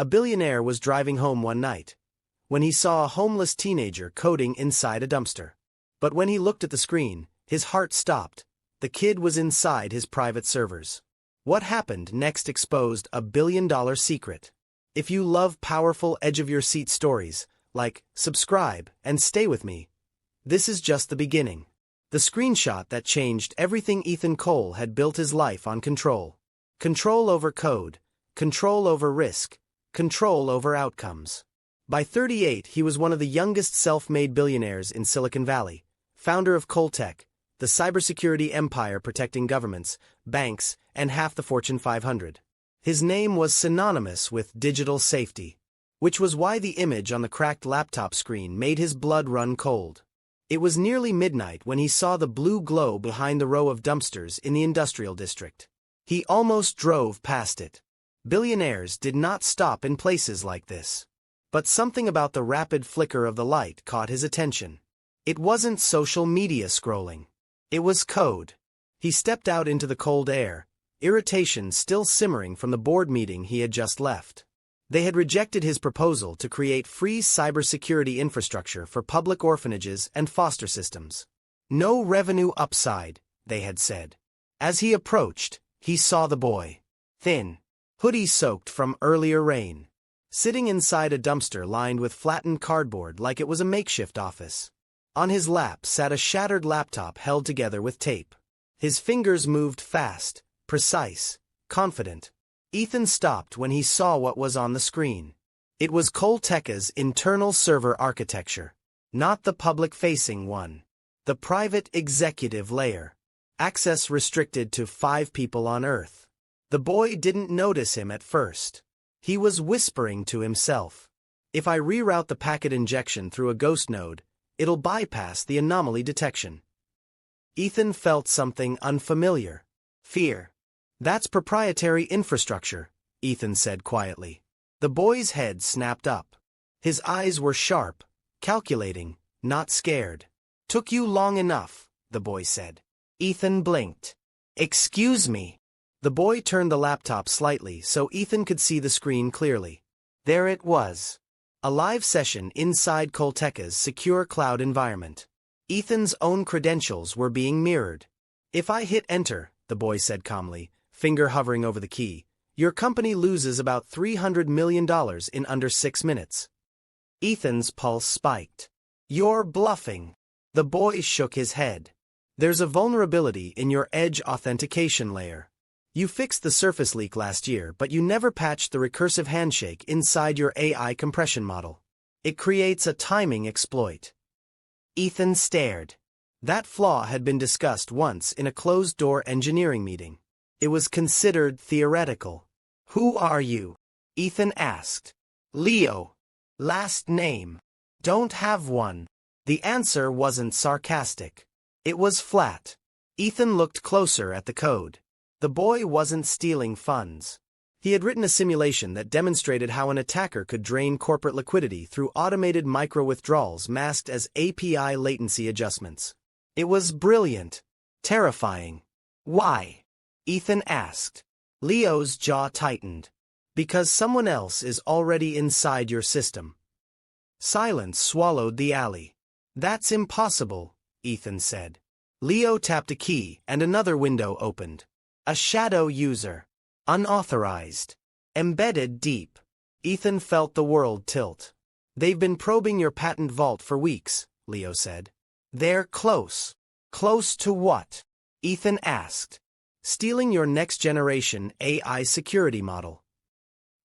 A billionaire was driving home one night when he saw a homeless teenager coding inside a dumpster. But when he looked at the screen, his heart stopped. The kid was inside his private servers. What happened next exposed a billion-dollar secret. If you love powerful edge-of-your-seat stories, subscribe, and stay with me. This is just the beginning. The screenshot that changed everything. Ethan Cole had built his life on control. Control over code, control over risk, control over outcomes. By 38, he was one of the youngest self-made billionaires in Silicon Valley, founder of Tech, the cybersecurity empire protecting governments, banks, and half the Fortune 500. His name was synonymous with digital safety, which was why the image on the cracked laptop screen made his blood run cold. It was nearly midnight when he saw the blue glow behind the row of dumpsters in the industrial district. He almost drove past it. Billionaires did not stop in places like this. But something about the rapid flicker of the light caught his attention. It wasn't social media scrolling. It was code. He stepped out into the cold air, irritation still simmering from the board meeting he had just left. They had rejected his proposal to create free cybersecurity infrastructure for public orphanages and foster systems. No revenue upside, they had said. As he approached, he saw the boy. Thin, hoodie-soaked from earlier rain. Sitting inside a dumpster lined with flattened cardboard like it was a makeshift office. On his lap sat a shattered laptop held together with tape. His fingers moved fast, precise, confident. Ethan stopped when he saw what was on the screen. It was Tech's internal server architecture. Not the public-facing one. The private executive layer. Access restricted to 5 people on Earth. The boy didn't notice him at first. He was whispering to himself. If I reroute the packet injection through a ghost node, it'll bypass the anomaly detection. Ethan felt something unfamiliar. Fear. That's proprietary infrastructure, Ethan said quietly. The boy's head snapped up. His eyes were sharp, calculating, not scared. Took you long enough, the boy said. Ethan blinked. Excuse me. The boy turned the laptop slightly so Ethan could see the screen clearly. There it was. A live session inside Tech's secure cloud environment. Ethan's own credentials were being mirrored. If I hit enter, the boy said calmly, finger hovering over the key, your company loses about $300 million in under 6 minutes. Ethan's pulse spiked. You're bluffing. The boy shook his head. There's a vulnerability in your edge authentication layer. You fixed the surface leak last year, but you never patched the recursive handshake inside your AI compression model. It creates a timing exploit. Ethan stared. That flaw had been discussed once in a closed-door engineering meeting. It was considered theoretical. Who are you? Ethan asked. Leo. Last name. Don't have one. The answer wasn't sarcastic. It was flat. Ethan looked closer at the code. The boy wasn't stealing funds. He had written a simulation that demonstrated how an attacker could drain corporate liquidity through automated micro-withdrawals masked as API latency adjustments. It was brilliant. Terrifying. Why? Ethan asked. Leo's jaw tightened. Because someone else is already inside your system. Silence swallowed the alley. That's impossible, Ethan said. Leo tapped a key and another window opened. A shadow user. Unauthorized. Embedded deep. Ethan felt the world tilt. They've been probing your patent vault for weeks, Leo said. They're close. Close to what? Ethan asked. Stealing your next-generation AI security model.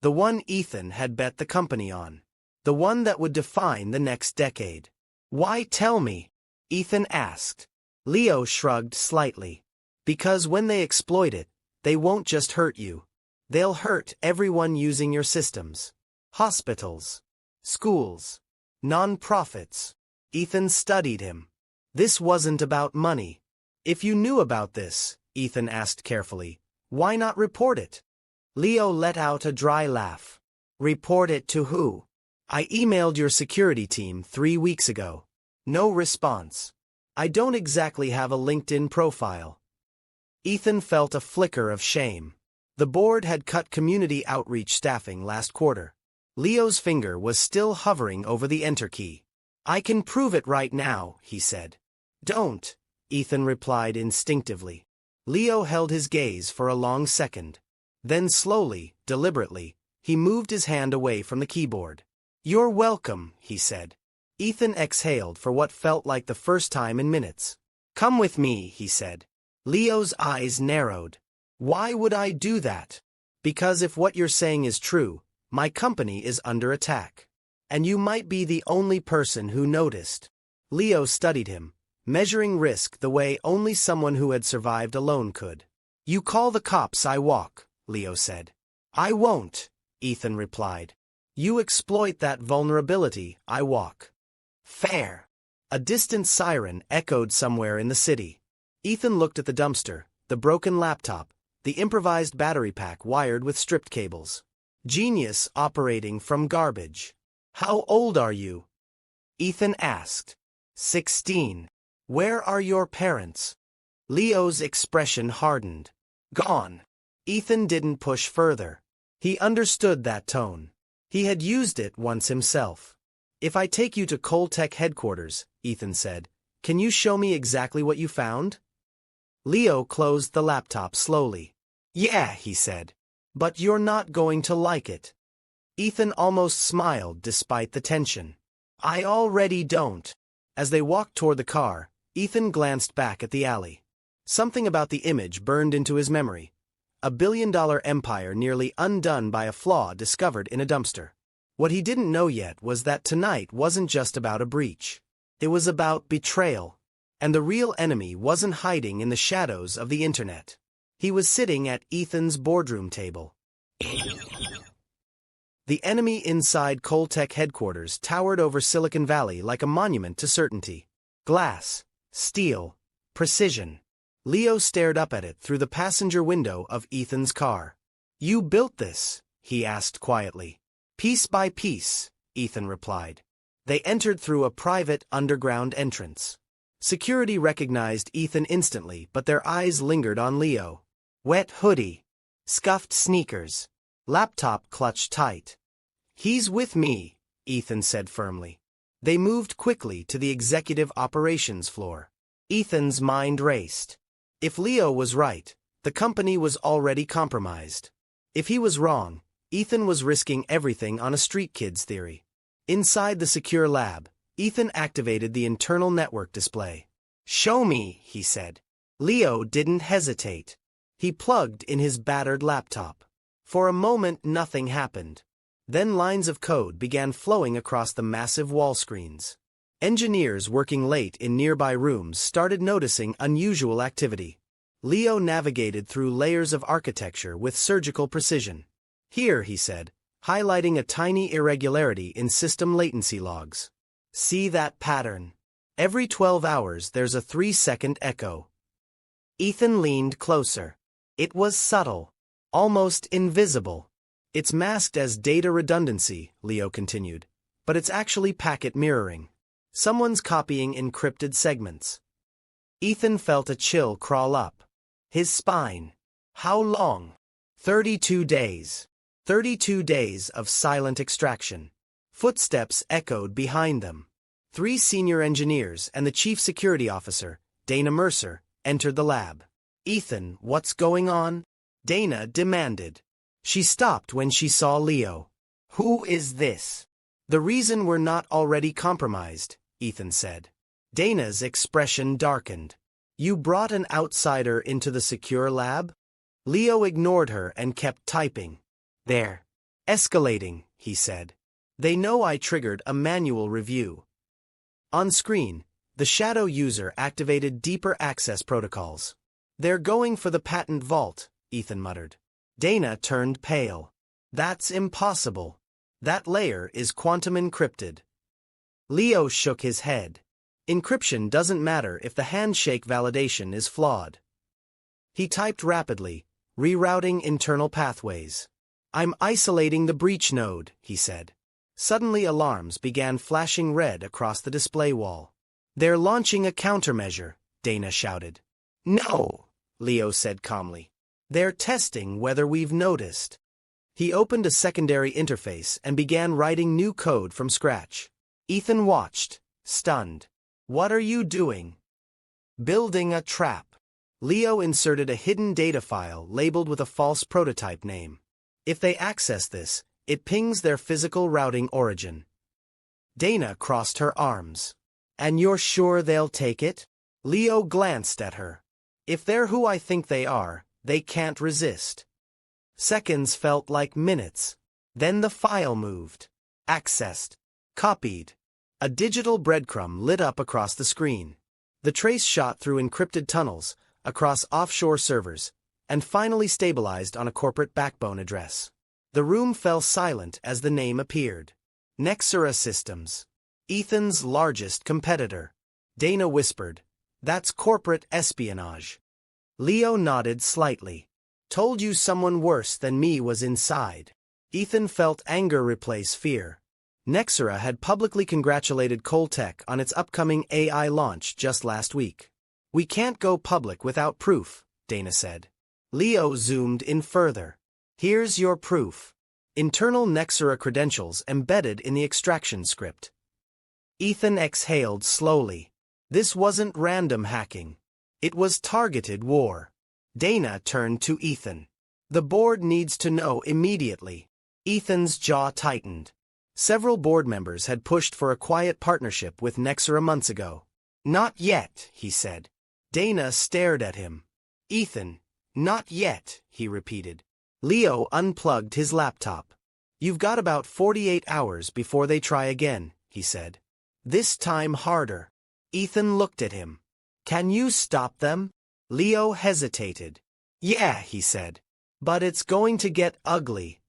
The one Ethan had bet the company on. The one that would define the next decade. Why tell me? Ethan asked. Leo shrugged slightly. Because when they exploit it, they won't just hurt you. They'll hurt everyone using your systems. Hospitals. Schools. Non-profits. Ethan studied him. This wasn't about money. If you knew about this, Ethan asked carefully, why not report it? Leo let out a dry laugh. Report it to who? I emailed your security team 3 weeks ago. No response. I don't exactly have a LinkedIn profile. Ethan felt a flicker of shame. The board had cut community outreach staffing last quarter. Leo's finger was still hovering over the enter key. "I can prove it right now," he said. "Don't," Ethan replied instinctively. Leo held his gaze for a long second. Then slowly, deliberately, he moved his hand away from the keyboard. "You're welcome," he said. Ethan exhaled for what felt like the first time in minutes. "Come with me," he said. Leo's eyes narrowed. "Why would I do that?" "Because if what you're saying is true, my company is under attack. And you might be the only person who noticed." Leo studied him, measuring risk the way only someone who had survived alone could. "You call the cops, I walk," Leo said. "I won't," Ethan replied. "You exploit that vulnerability, I walk." "Fair." A distant siren echoed somewhere in the city. Ethan looked at the dumpster, the broken laptop, the improvised battery pack wired with stripped cables. Genius operating from garbage. "How old are you?" Ethan asked. 16. "Where are your parents?" Leo's expression hardened. "Gone." Ethan didn't push further. He understood that tone. He had used it once himself. "If I take you to Coltech headquarters," Ethan said, "can you show me exactly what you found?" Leo closed the laptop slowly. "Yeah," he said. "But you're not going to like it." Ethan almost smiled despite the tension. "I already don't." As they walked toward the car, Ethan glanced back at the alley. Something about the image burned into his memory. A billion-dollar empire nearly undone by a flaw discovered in a dumpster. What he didn't know yet was that tonight wasn't just about a breach. It was about betrayal. And the real enemy wasn't hiding in the shadows of the internet. He was sitting at Ethan's boardroom table. The enemy inside Coltech headquarters towered over Silicon Valley like a monument to certainty. Glass, steel, precision. Leo stared up at it through the passenger window of Ethan's car. "You built this?" he asked quietly. "Piece by piece," Ethan replied. They entered through a private underground entrance. Security recognized Ethan instantly, but their eyes lingered on Leo. Wet hoodie, scuffed sneakers, laptop clutched tight. "He's with me," Ethan said firmly. They moved quickly to the executive operations floor. Ethan's mind raced. If Leo was right, the company was already compromised. If he was wrong, Ethan was risking everything on a street kid's theory. Inside the secure lab, Ethan activated the internal network display. "Show me," he said. Leo didn't hesitate. He plugged in his battered laptop. For a moment nothing happened. Then lines of code began flowing across the massive wall screens. Engineers working late in nearby rooms started noticing unusual activity. Leo navigated through layers of architecture with surgical precision. "Here," he said, highlighting a tiny irregularity in system latency logs. "See that pattern? Every 12 hours there's a 3-second echo." Ethan leaned closer. It was subtle, almost invisible. "It's masked as data redundancy," Leo continued, "but it's actually packet mirroring. Someone's copying encrypted segments." Ethan felt a chill crawl up his spine. How long? 32 days. 32 days of silent extraction. Footsteps echoed behind them. 3 senior engineers and the chief security officer, Dana Mercer, entered the lab. "Ethan, what's going on?" Dana demanded. She stopped when she saw Leo. "Who is this?" "The reason we're not already compromised," Ethan said. Dana's expression darkened. "You brought an outsider into the secure lab?" Leo ignored her and kept typing. "They're escalating," he said. "They know I triggered a manual review." On screen, the shadow user activated deeper access protocols. "They're going for the patent vault," Ethan muttered. Dana turned pale. "That's impossible. That layer is quantum encrypted." Leo shook his head. "Encryption doesn't matter if the handshake validation is flawed." He typed rapidly, rerouting internal pathways. "I'm isolating the breach node," he said. Suddenly alarms began flashing red across the display wall. "They're launching a countermeasure," Dana shouted. "No," Leo said calmly. "They're testing whether we've noticed." He opened a secondary interface and began writing new code from scratch. Ethan watched, stunned. "What are you doing?" "Building a trap." Leo inserted a hidden data file labeled with a false prototype name. If they access this, it pings their physical routing origin. Dana crossed her arms. "And you're sure they'll take it?" Leo glanced at her. "If they're who I think they are, they can't resist." Seconds felt like minutes. Then the file moved. Accessed. Copied. A digital breadcrumb lit up across the screen. The trace shot through encrypted tunnels, across offshore servers, and finally stabilized on a corporate backbone address. The room fell silent as the name appeared. Nexera Systems. Ethan's largest competitor. Dana whispered, "That's corporate espionage." Leo nodded slightly. "Told you someone worse than me was inside." Ethan felt anger replace fear. Nexera had publicly congratulated Coltech on its upcoming AI launch just last week. "We can't go public without proof," Dana said. Leo zoomed in further. "Here's your proof." Internal Nexera credentials embedded in the extraction script. Ethan exhaled slowly. This wasn't random hacking. It was targeted war. Dana turned to Ethan. "The board needs to know immediately." Ethan's jaw tightened. Several board members had pushed for a quiet partnership with Nexera months ago. "Not yet," he said. Dana stared at him. "Ethan, not yet," he repeated. Leo unplugged his laptop. "You've got about 48 hours before they try again," he said. "This time harder." Ethan looked at him. "Can you stop them?" Leo hesitated. "Yeah," he said. "But it's going to get ugly."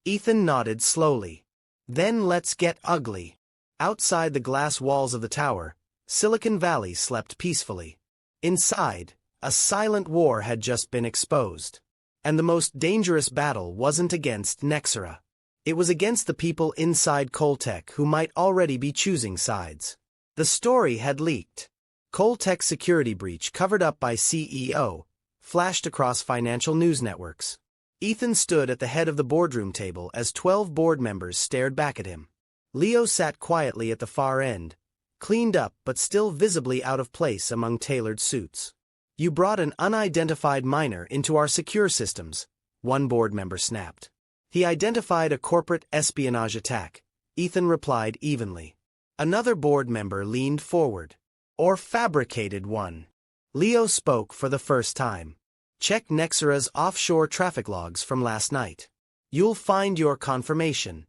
Ethan nodded slowly. "Then let's get ugly." Outside the glass walls of the tower, Silicon Valley slept peacefully. Inside, a silent war had just been exposed. And the most dangerous battle wasn't against Nexera. It was against the people inside Coltech who might already be choosing sides. The story had leaked. Coltech's security breach, covered up by CEO, flashed across financial news networks. Ethan stood at the head of the boardroom table as 12 board members stared back at him. Leo sat quietly at the far end, cleaned up but still visibly out of place among tailored suits. "You brought an unidentified minor into our secure systems," one board member snapped. "He identified a corporate espionage attack," Ethan replied evenly. Another board member leaned forward. "Or fabricated one." Leo spoke for the first time. "Check Nexera's offshore traffic logs from last night. You'll find your confirmation."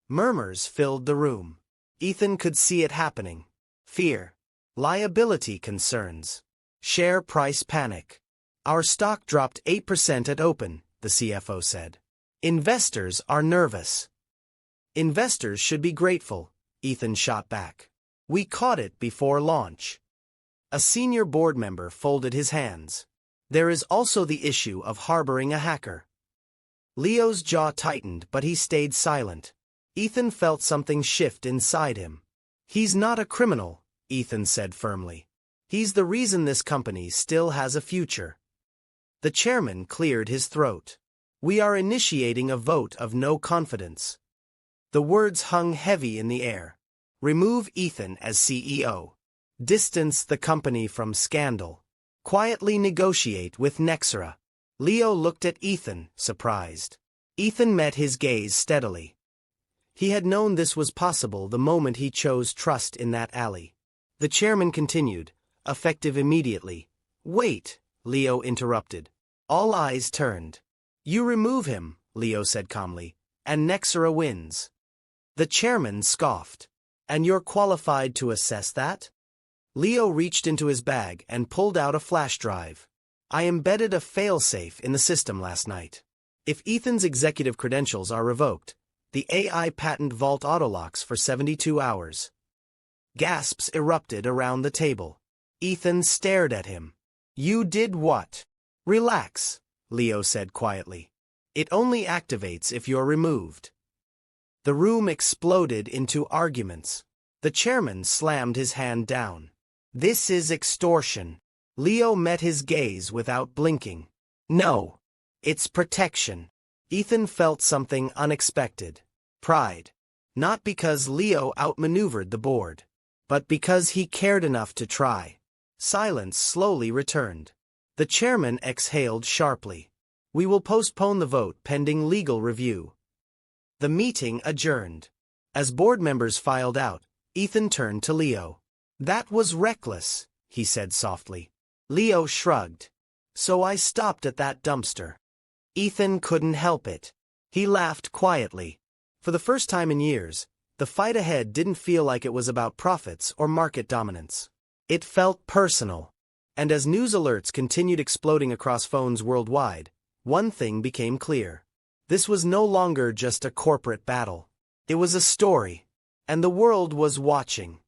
Murmurs filled the room. Ethan could see it happening. Fear. Liability concerns. Share price panic. "Our stock dropped 8% at open," the CFO said. "Investors are nervous." "Investors should be grateful," Ethan shot back. "We caught it before launch." A senior board member folded his hands. "There is also the issue of harboring a hacker." Leo's jaw tightened, but he stayed silent. Ethan felt something shift inside him. "He's not a criminal," Ethan said firmly. "He's the reason this company still has a future." The chairman cleared his throat. "We are initiating a vote of no confidence." The words hung heavy in the air. Remove Ethan as CEO. Distance the company from scandal. Quietly negotiate with Nexera. Leo looked at Ethan, surprised. Ethan met his gaze steadily. He had known this was possible the moment he chose trust in that alley. The chairman continued, effective immediately. "Wait," Leo interrupted. All eyes turned. "You remove him," Leo said calmly, "and Nexera wins." The chairman scoffed. "And you're qualified to assess that?" Leo reached into his bag and pulled out a flash drive. "I embedded a failsafe in the system last night. If Ethan's executive credentials are revoked, the AI patent vault autolocks for 72 hours. Gasps erupted around the table. Ethan stared at him. "You did what?" "Relax," Leo said quietly. "It only activates if you're removed." The room exploded into arguments. The chairman slammed his hand down. "This is extortion." Leo met his gaze without blinking. "No. It's protection." Ethan felt something unexpected. Pride. Not because Leo outmaneuvered the board, but because he cared enough to try. Silence slowly returned. The chairman exhaled sharply. We will postpone the vote pending legal review. The meeting adjourned. As board members filed out, Ethan turned to Leo. That was reckless, he said softly. Leo shrugged. So I stopped at that dumpster. Ethan couldn't help it. He laughed quietly. For the first time in years, the fight ahead didn't feel like it was about profits or market dominance. It felt personal. And as news alerts continued exploding across phones worldwide, one thing became clear. This was no longer just a corporate battle. It was a story. And the world was watching.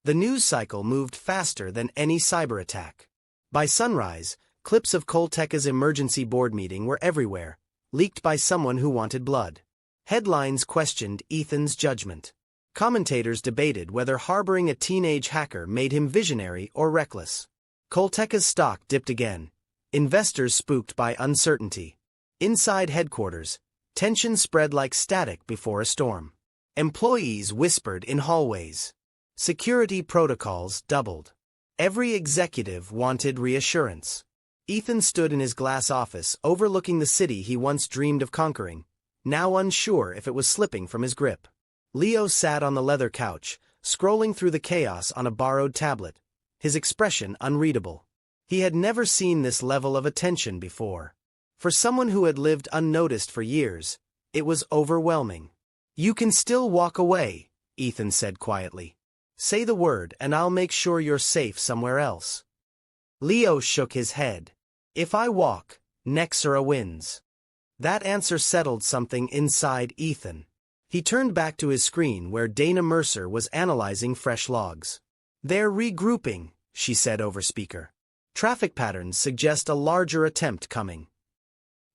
The news cycle moved faster than any cyber attack. By sunrise, clips of Colteca's emergency board meeting were everywhere, leaked by someone who wanted blood. Headlines questioned Ethan's judgment. Commentators debated whether harboring a teenage hacker made him visionary or reckless. Colteca's stock dipped again, investors spooked by uncertainty. Inside headquarters, tension spread like static before a storm. Employees whispered in hallways. Security protocols doubled. Every executive wanted reassurance. Ethan stood in his glass office overlooking the city he once dreamed of conquering, now unsure if it was slipping from his grip. Leo sat on the leather couch, scrolling through the chaos on a borrowed tablet, his expression unreadable. He had never seen this level of attention before. For someone who had lived unnoticed for years, it was overwhelming. You can still walk away, Ethan said quietly. Say the word and I'll make sure you're safe somewhere else. Leo shook his head. If I walk, Nexera wins. That answer settled something inside Ethan. He turned back to his screen where Dana Mercer was analyzing fresh logs. They're regrouping, she said over speaker. Traffic patterns suggest a larger attempt coming.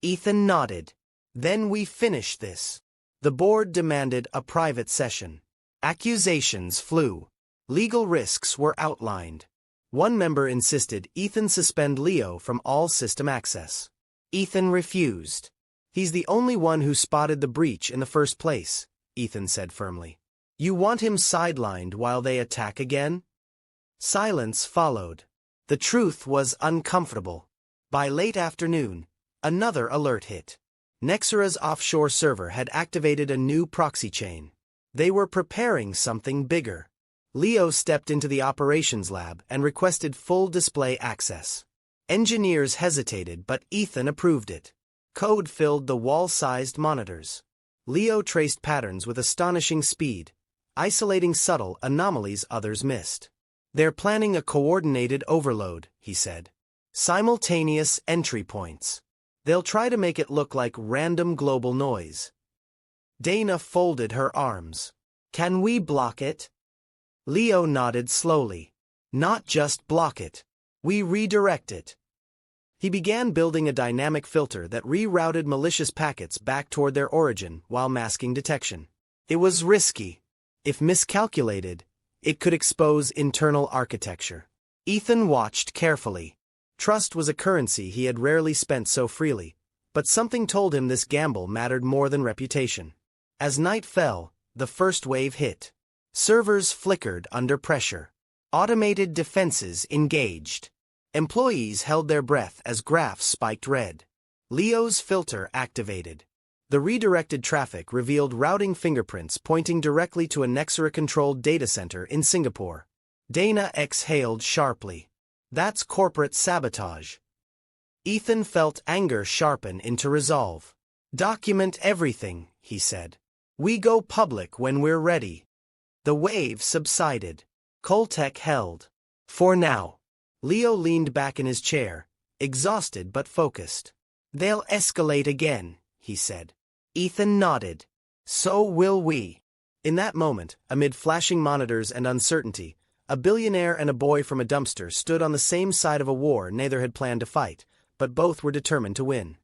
Ethan nodded. Then we finish this. The board demanded a private session. Accusations flew. Legal risks were outlined. One member insisted Ethan suspend Leo from all system access. Ethan refused. He's the only one who spotted the breach in the first place, Ethan said firmly. You want him sidelined while they attack again? Silence followed. The truth was uncomfortable. By late afternoon, another alert hit. Nexera's offshore server had activated a new proxy chain. They were preparing something bigger. Leo stepped into the operations lab and requested full display access. Engineers hesitated, but Ethan approved it. Code filled the wall-sized monitors. Leo traced patterns with astonishing speed, isolating subtle anomalies others missed. They're planning a coordinated overload, he said. Simultaneous entry points. They'll try to make it look like random global noise. Dana folded her arms. Can we block it? Leo nodded slowly. Not just block it. We redirect it. He began building a dynamic filter that rerouted malicious packets back toward their origin while masking detection. It was risky. If miscalculated, it could expose internal architecture. Ethan watched carefully. Trust was a currency he had rarely spent so freely, but something told him this gamble mattered more than reputation. As night fell, the first wave hit. Servers flickered under pressure. Automated defenses engaged. Employees held their breath as graphs spiked red. Leo's filter activated. The redirected traffic revealed routing fingerprints pointing directly to a Nexera-controlled data center in Singapore. Dana exhaled sharply. That's corporate sabotage. Ethan felt anger sharpen into resolve. Document everything, he said. We go public when we're ready. The wave subsided. Coltec held. For now. Leo leaned back in his chair, exhausted but focused. They'll escalate again, he said. Ethan nodded. So will we. In that moment, amid flashing monitors and uncertainty, a billionaire and a boy from a dumpster stood on the same side of a war neither had planned to fight, but both were determined to win.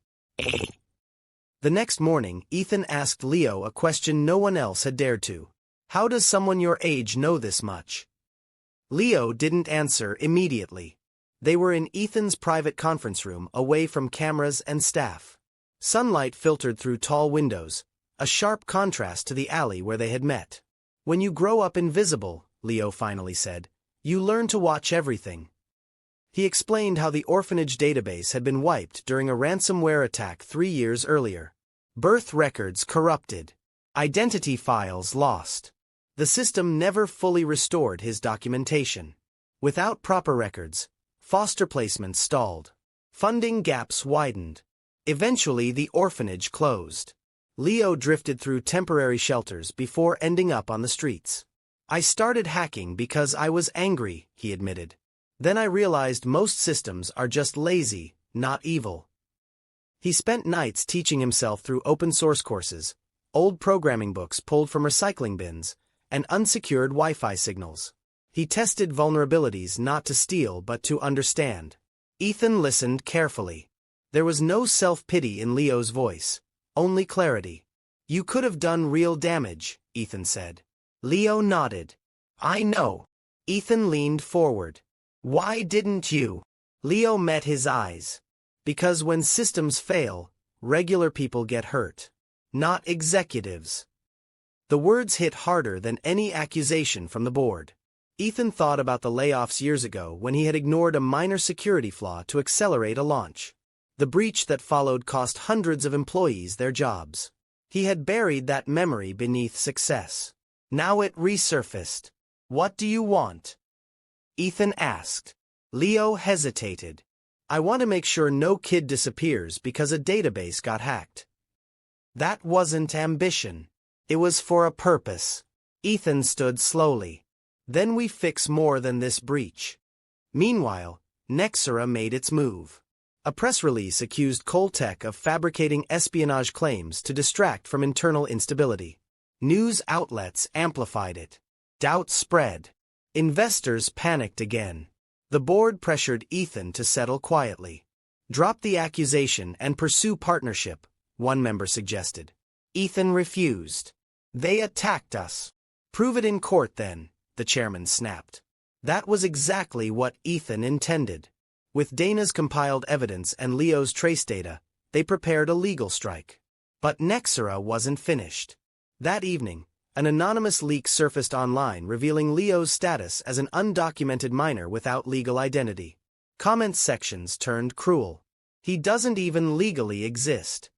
The next morning, Ethan asked Leo a question no one else had dared to. How does someone your age know this much? Leo didn't answer immediately. They were in Ethan's private conference room away from cameras and staff. Sunlight filtered through tall windows, a sharp contrast to the alley where they had met. When you grow up invisible, Leo finally said, you learn to watch everything. He explained how the orphanage database had been wiped during a ransomware attack 3 years earlier. Birth records corrupted. Identity files lost. The system never fully restored his documentation. Without proper records, foster placements stalled. Funding gaps widened. Eventually, the orphanage closed. Leo drifted through temporary shelters before ending up on the streets. I started hacking because I was angry, he admitted. Then I realized most systems are just lazy, not evil. He spent nights teaching himself through open-source courses, old programming books pulled from recycling bins, and unsecured Wi-Fi signals. He tested vulnerabilities not to steal but to understand. Ethan listened carefully. There was no self-pity in Leo's voice, only clarity. You could have done real damage, Ethan said. Leo nodded. I know. Ethan leaned forward. Why didn't you? Leo met his eyes. Because when systems fail, regular people get hurt. Not executives. The words hit harder than any accusation from the board. Ethan thought about the layoffs years ago when he had ignored a minor security flaw to accelerate a launch. The breach that followed cost hundreds of employees their jobs. He had buried that memory beneath success. Now it resurfaced. What do you want? Ethan asked. Leo hesitated. I want to make sure no kid disappears because a database got hacked. That wasn't ambition. It was for a purpose. Ethan stood slowly. Then we fix more than this breach. Meanwhile, Nexera made its move. A press release accused Coltech of fabricating espionage claims to distract from internal instability. News outlets amplified it. Doubt spread. Investors panicked again. The board pressured Ethan to settle quietly. Drop the accusation and pursue partnership, one member suggested. Ethan refused. They attacked us. Prove it in court then, the chairman snapped. That was exactly what Ethan intended. With Dana's compiled evidence and Leo's trace data, they prepared a legal strike. But Nexera wasn't finished. That evening, an anonymous leak surfaced online revealing Leo's status as an undocumented minor without legal identity. Comment sections turned cruel. He doesn't even legally exist.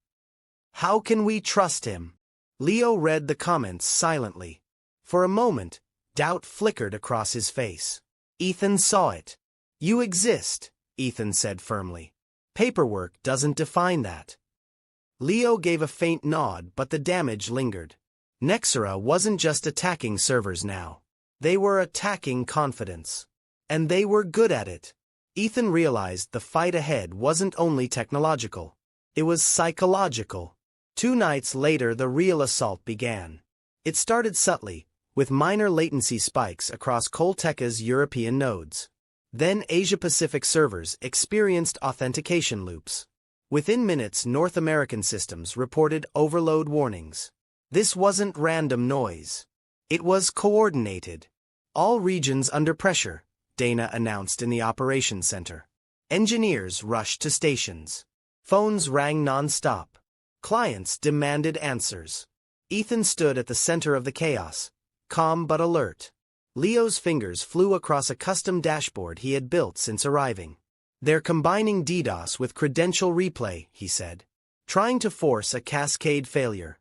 How can we trust him? Leo read the comments silently. For a moment, doubt flickered across his face. Ethan saw it. You exist, Ethan said firmly. Paperwork doesn't define that. Leo gave a faint nod, but the damage lingered. Nexera wasn't just attacking servers now. They were attacking confidence. And they were good at it. Ethan realized the fight ahead wasn't only technological. It was psychological. 2 nights later, the real assault began. It started subtly, with minor latency spikes across Coltech's European nodes. Then Asia-Pacific servers experienced authentication loops. Within minutes, North American systems reported overload warnings. This wasn't random noise. It was coordinated. All regions under pressure, Dana announced in the operations center. Engineers rushed to stations. Phones rang non-stop. Clients demanded answers. Ethan stood at the center of the chaos, calm but alert. Leo's fingers flew across a custom dashboard he had built since arriving. They're combining DDoS with credential replay, he said. Trying to force a cascade failure.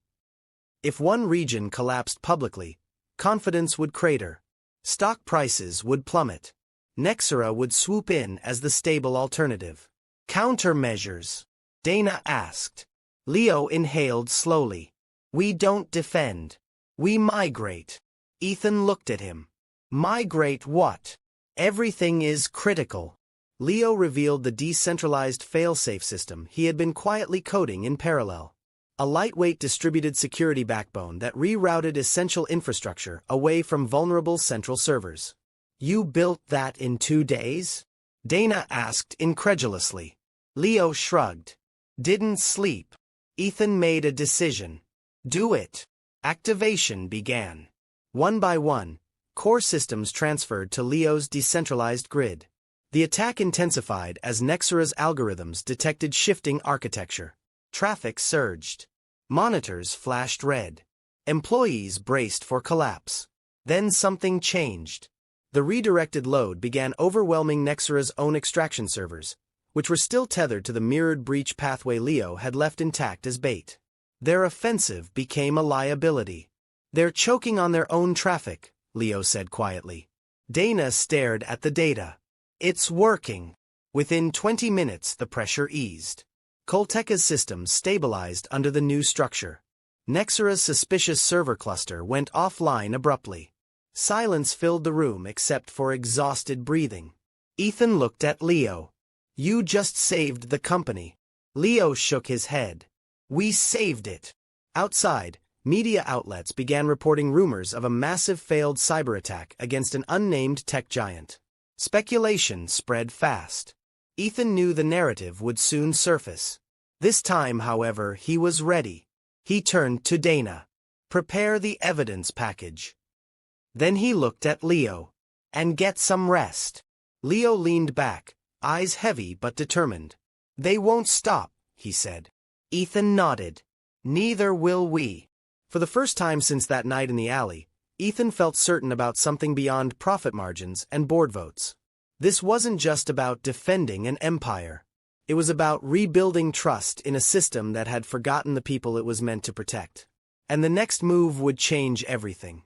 If one region collapsed publicly, confidence would crater. Stock prices would plummet. Nexera would swoop in as the stable alternative. Countermeasures? Dana asked. Leo inhaled slowly. We don't defend. We migrate. Ethan looked at him. Migrate what? Everything is critical. Leo revealed the decentralized failsafe system he had been quietly coding in parallel. A lightweight distributed security backbone that rerouted essential infrastructure away from vulnerable central servers. You built that in 2 days? Dana asked incredulously. Leo shrugged. Didn't sleep. Ethan made a decision. Do it. Activation began. One by one, core systems transferred to Leo's decentralized grid. The attack intensified as Nexera's algorithms detected shifting architecture. Traffic surged. Monitors flashed red. Employees braced for collapse. Then something changed. The redirected load began overwhelming Nexera's own extraction servers, which were still tethered to the mirrored breach pathway Leo had left intact as bait. Their offensive became a liability. "They're choking on their own traffic," Leo said quietly. Dana stared at the data. "It's working." Within 20 minutes, the pressure eased. Colteca's systems stabilized under the new structure. Nexera's suspicious server cluster went offline abruptly. Silence filled the room except for exhausted breathing. Ethan looked at Leo. "You just saved the company." Leo shook his head. "We saved it." Outside, media outlets began reporting rumors of a massive failed cyber attack against an unnamed tech giant. Speculation spread fast. Ethan knew the narrative would soon surface. This time, however, he was ready. He turned to Dana. "Prepare the evidence package." Then he looked at Leo. "And get some rest." Leo leaned back, eyes heavy but determined. "They won't stop," he said. Ethan nodded. "Neither will we." For the first time since that night in the alley, Ethan felt certain about something beyond profit margins and board votes. This wasn't just about defending an empire. It was about rebuilding trust in a system that had forgotten the people it was meant to protect. And the next move would change everything.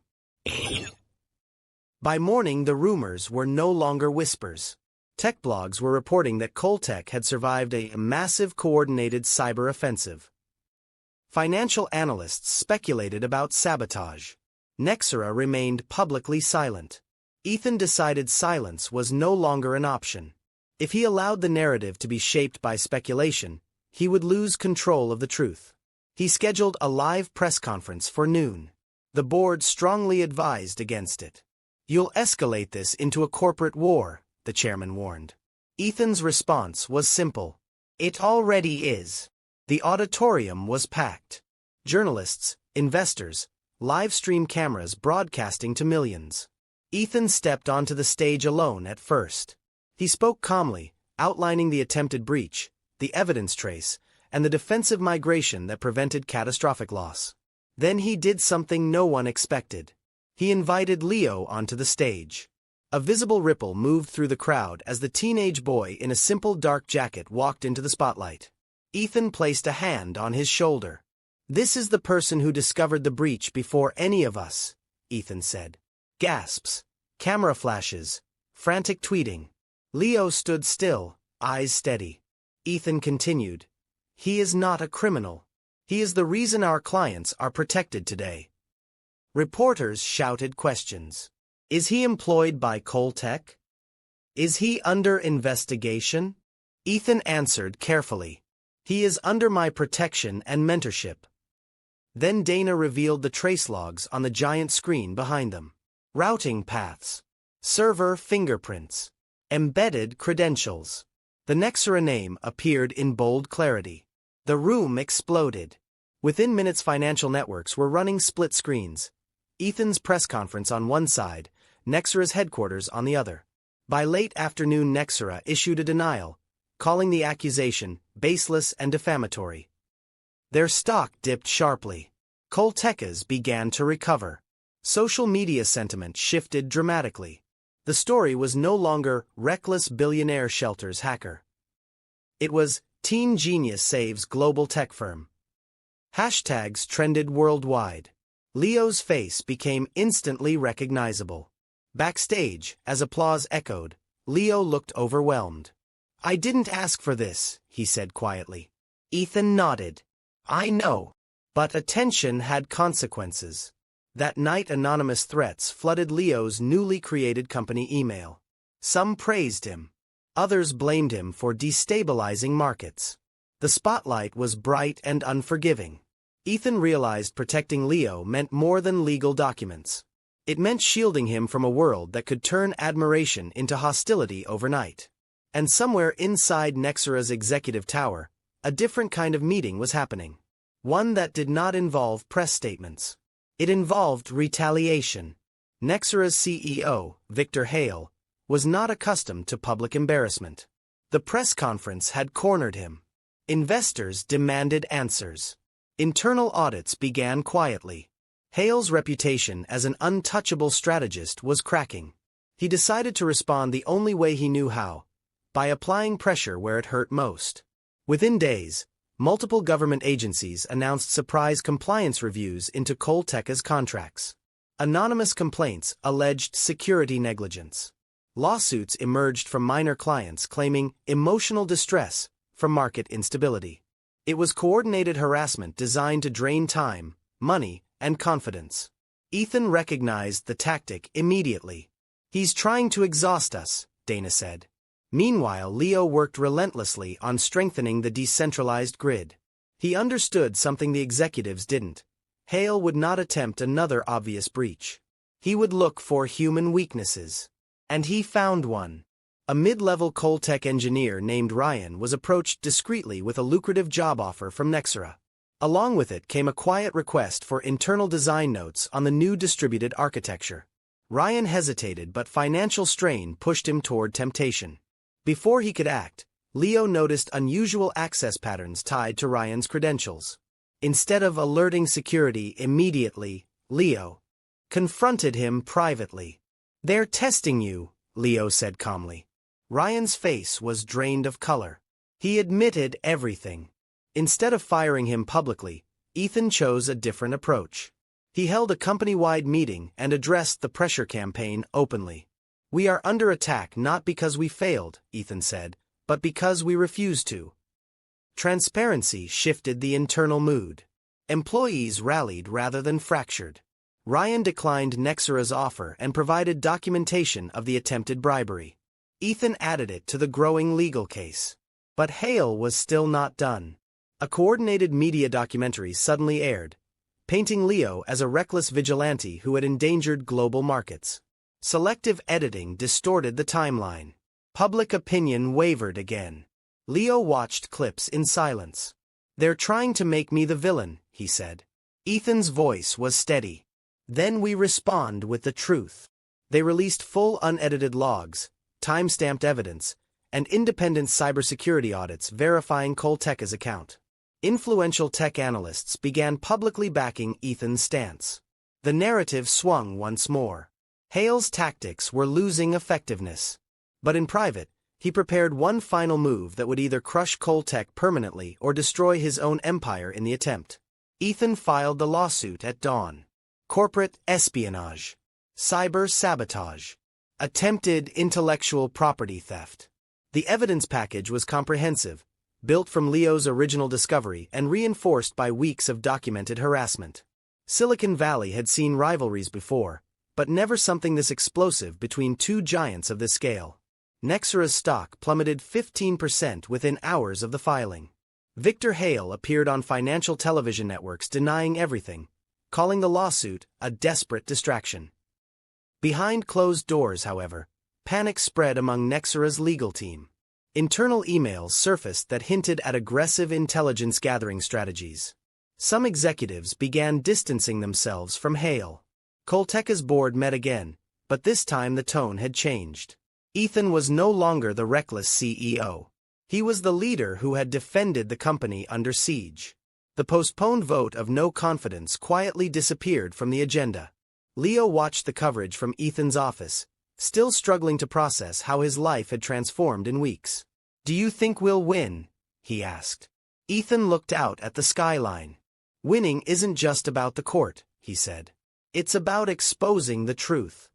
By morning, the rumors were no longer whispers. Tech blogs were reporting that Coltec had survived a massive coordinated cyber offensive. Financial analysts speculated about sabotage. Nexera remained publicly silent. Ethan decided silence was no longer an option. If he allowed the narrative to be shaped by speculation, he would lose control of the truth. He scheduled a live press conference for noon. The board strongly advised against it. "You'll escalate this into a corporate war," the chairman warned. Ethan's response was simple. "It already is." The auditorium was packed. Journalists, investors, live stream cameras broadcasting to millions. Ethan stepped onto the stage alone at first. He spoke calmly, outlining the attempted breach, the evidence trace, and the defensive migration that prevented catastrophic loss. Then he did something no one expected. He invited Leo onto the stage. A visible ripple moved through the crowd as the teenage boy in a simple dark jacket walked into the spotlight. Ethan placed a hand on his shoulder. "This is the person who discovered the breach before any of us," Ethan said. Gasps, camera flashes, frantic tweeting. Leo stood still, eyes steady. Ethan continued. "He is not a criminal. He is the reason our clients are protected today." Reporters shouted questions. "Is he employed by Coltec? Is he under investigation?" Ethan answered carefully. "He is under my protection and mentorship." Then Dana revealed the trace logs on the giant screen behind them. Routing paths. Server fingerprints. Embedded credentials. The Nexera name appeared in bold clarity. The room exploded. Within minutes, financial networks were running split screens. Ethan's press conference on one side, Nexera's headquarters on the other. By late afternoon, Nexera issued a denial, calling the accusation baseless and defamatory. Their stock dipped sharply. Colteca's began to recover. Social media sentiment shifted dramatically. The story was no longer reckless billionaire shelters hacker. It was teen genius saves global tech firm. Hashtags trended worldwide. Leo's face became instantly recognizable. Backstage, as applause echoed, Leo looked overwhelmed. "I didn't ask for this," he said quietly. Ethan nodded. "I know. But attention had consequences." That night, anonymous threats flooded Leo's newly created company email. Some praised him. Others blamed him for destabilizing markets. The spotlight was bright and unforgiving. Ethan realized protecting Leo meant more than legal documents. It meant shielding him from a world that could turn admiration into hostility overnight. And somewhere inside Nexera's executive tower, a different kind of meeting was happening. One that did not involve press statements. It involved retaliation. Nexera's CEO, Victor Hale, was not accustomed to public embarrassment. The press conference had cornered him. Investors demanded answers. Internal audits began quietly. Hale's reputation as an untouchable strategist was cracking. He decided to respond the only way he knew how, by applying pressure where it hurt most. Within days, multiple government agencies announced surprise compliance reviews into Colteca's contracts. Anonymous complaints alleged security negligence. Lawsuits emerged from minor clients claiming emotional distress from market instability. It was coordinated harassment designed to drain time, money, and confidence. Ethan recognized the tactic immediately. "He's trying to exhaust us," Dana said. Meanwhile, Leo worked relentlessly on strengthening the decentralized grid. He understood something the executives didn't. Hale would not attempt another obvious breach. He would look for human weaknesses. And he found one. A mid-level Coltec engineer named Ryan was approached discreetly with a lucrative job offer from Nexera. Along with it came a quiet request for internal design notes on the new distributed architecture. Ryan hesitated, but financial strain pushed him toward temptation. Before he could act, Leo noticed unusual access patterns tied to Ryan's credentials. Instead of alerting security immediately, Leo confronted him privately. "They're testing you," Leo said calmly. Ryan's face was drained of color. He admitted everything. Instead of firing him publicly, Ethan chose a different approach. He held a company-wide meeting and addressed the pressure campaign openly. "We are under attack not because we failed," Ethan said, "but because we refused to." Transparency shifted the internal mood. Employees rallied rather than fractured. Ryan declined Nexera's offer and provided documentation of the attempted bribery. Ethan added it to the growing legal case. But Hale was still not done. A coordinated media documentary suddenly aired, painting Leo as a reckless vigilante who had endangered global markets. Selective editing distorted the timeline. Public opinion wavered again. Leo watched clips in silence. "They're trying to make me the villain," he said. Ethan's voice was steady. "Then we respond with the truth." They released full unedited logs, time-stamped evidence, and independent cybersecurity audits verifying Colteca's account. Influential tech analysts began publicly backing Ethan's stance. The narrative swung once more. Hale's tactics were losing effectiveness. But in private, he prepared one final move that would either crush Coltec permanently or destroy his own empire in the attempt. Ethan filed the lawsuit at dawn. Corporate espionage, cyber sabotage, attempted intellectual property theft. The evidence package was comprehensive, built from Leo's original discovery and reinforced by weeks of documented harassment. Silicon Valley had seen rivalries before, but never something this explosive between two giants of this scale. Nexera's stock plummeted 15% within hours of the filing. Victor Hale appeared on financial television networks denying everything, calling the lawsuit a desperate distraction. Behind closed doors, however, panic spread among Nexera's legal team. Internal emails surfaced that hinted at aggressive intelligence-gathering strategies. Some executives began distancing themselves from Hale. Colteca's board met again, but this time the tone had changed. Ethan was no longer the reckless CEO. He was the leader who had defended the company under siege. The postponed vote of no confidence quietly disappeared from the agenda. Leo watched the coverage from Ethan's office, still struggling to process how his life had transformed in weeks. "Do you think we'll win?" he asked. Ethan looked out at the skyline. "Winning isn't just about the court," he said. "It's about exposing the truth."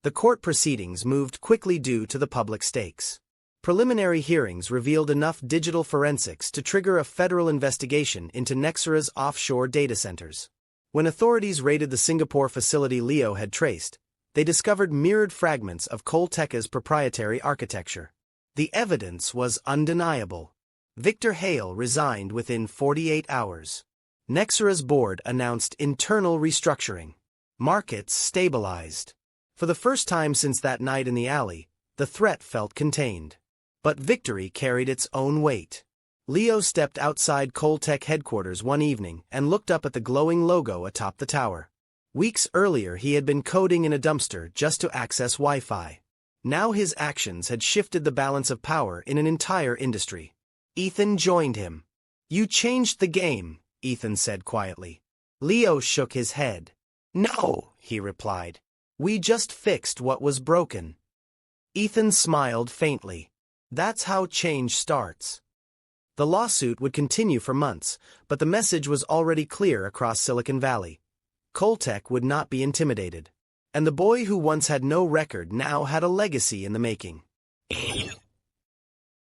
The court proceedings moved quickly due to the public stakes. Preliminary hearings revealed enough digital forensics to trigger a federal investigation into Nexera's offshore data centers. When authorities raided the Singapore facility Leo had traced, they discovered mirrored fragments of Colteca's proprietary architecture. The evidence was undeniable. Victor Hale resigned within 48 hours. Nexera's board announced internal restructuring. Markets stabilized. For the first time since that night in the alley, the threat felt contained. But victory carried its own weight. Leo stepped outside Coltec headquarters one evening and looked up at the glowing logo atop the tower. Weeks earlier he had been coding in a dumpster just to access Wi-Fi. Now his actions had shifted the balance of power in an entire industry. Ethan joined him. "You changed the game," Ethan said quietly. Leo shook his head. "No," he replied. "We just fixed what was broken." Ethan smiled faintly. That's how change starts. The lawsuit would continue for months, but the message was already clear across Silicon Valley. Coltech would not be intimidated. And the boy who once had no record now had a legacy in the making.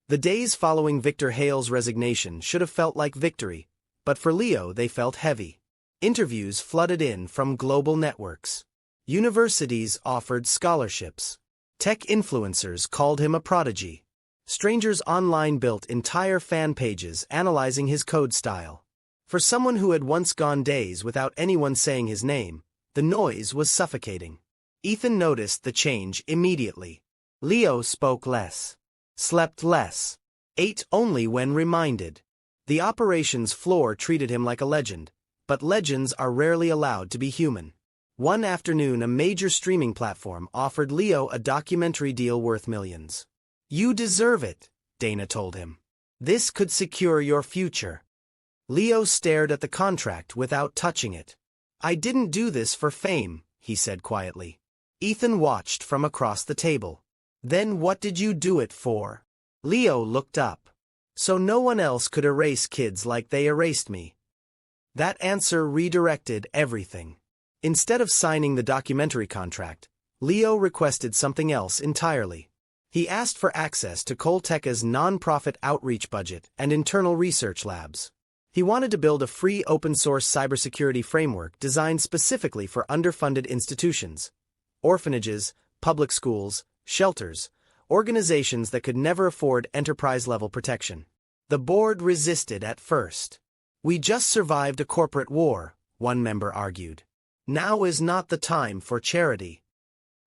The days following Victor Hale's resignation should have felt like victory, but for Leo they felt heavy. Interviews flooded in from global networks. Universities offered scholarships. Tech influencers called him a prodigy. Strangers online built entire fan pages analyzing his code style. For someone who had once gone days without anyone saying his name, the noise was suffocating. Ethan noticed the change immediately. Leo spoke less, slept less, ate only when reminded. The operations floor treated him like a legend, but legends are rarely allowed to be human. One afternoon, a major streaming platform offered Leo a documentary deal worth millions. "You deserve it," Dana told him. "This could secure your future." Leo stared at the contract without touching it. "I didn't do this for fame," he said quietly. Ethan watched from across the table. "Then what did you do it for?" Leo looked up. "So no one else could erase kids like they erased me." That answer redirected everything. Instead of signing the documentary contract, Leo requested something else entirely. He asked for access to Coltech's non-profit outreach budget and internal research labs. He wanted to build a free open-source cybersecurity framework designed specifically for underfunded institutions, orphanages, public schools, shelters, organizations that could never afford enterprise-level protection. The board resisted at first. "We just survived a corporate war," one member argued. "Now is not the time for charity."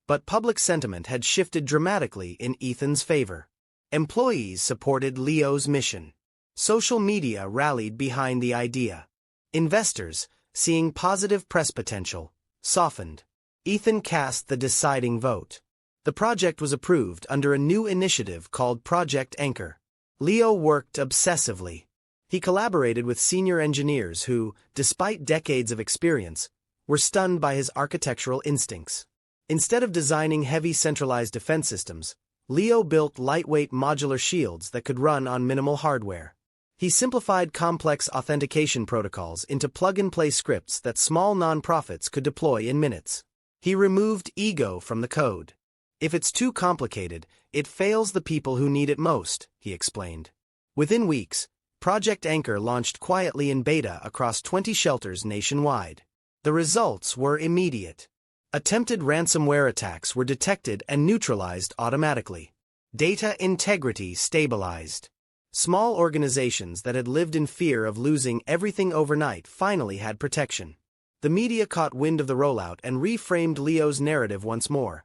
But public sentiment had shifted dramatically in Ethan's favor. Employees supported Leo's mission. Social media rallied behind the idea. Investors, seeing positive press potential, softened. Ethan cast the deciding vote. The project was approved under a new initiative called Project Anchor. Leo worked obsessively. He collaborated with senior engineers who, despite decades of experience, were stunned by his architectural instincts. Instead of designing heavy centralized defense systems, Leo built lightweight modular shields that could run on minimal hardware. He simplified complex authentication protocols into plug-and-play scripts that small nonprofits could deploy in minutes. He removed ego from the code. "If it's too complicated, it fails the people who need it most," he explained. Within weeks, Project Anchor launched quietly in beta across 20 shelters nationwide. The results were immediate. Attempted ransomware attacks were detected and neutralized automatically. Data integrity stabilized. Small organizations that had lived in fear of losing everything overnight finally had protection. The media caught wind of the rollout and reframed Leo's narrative once more.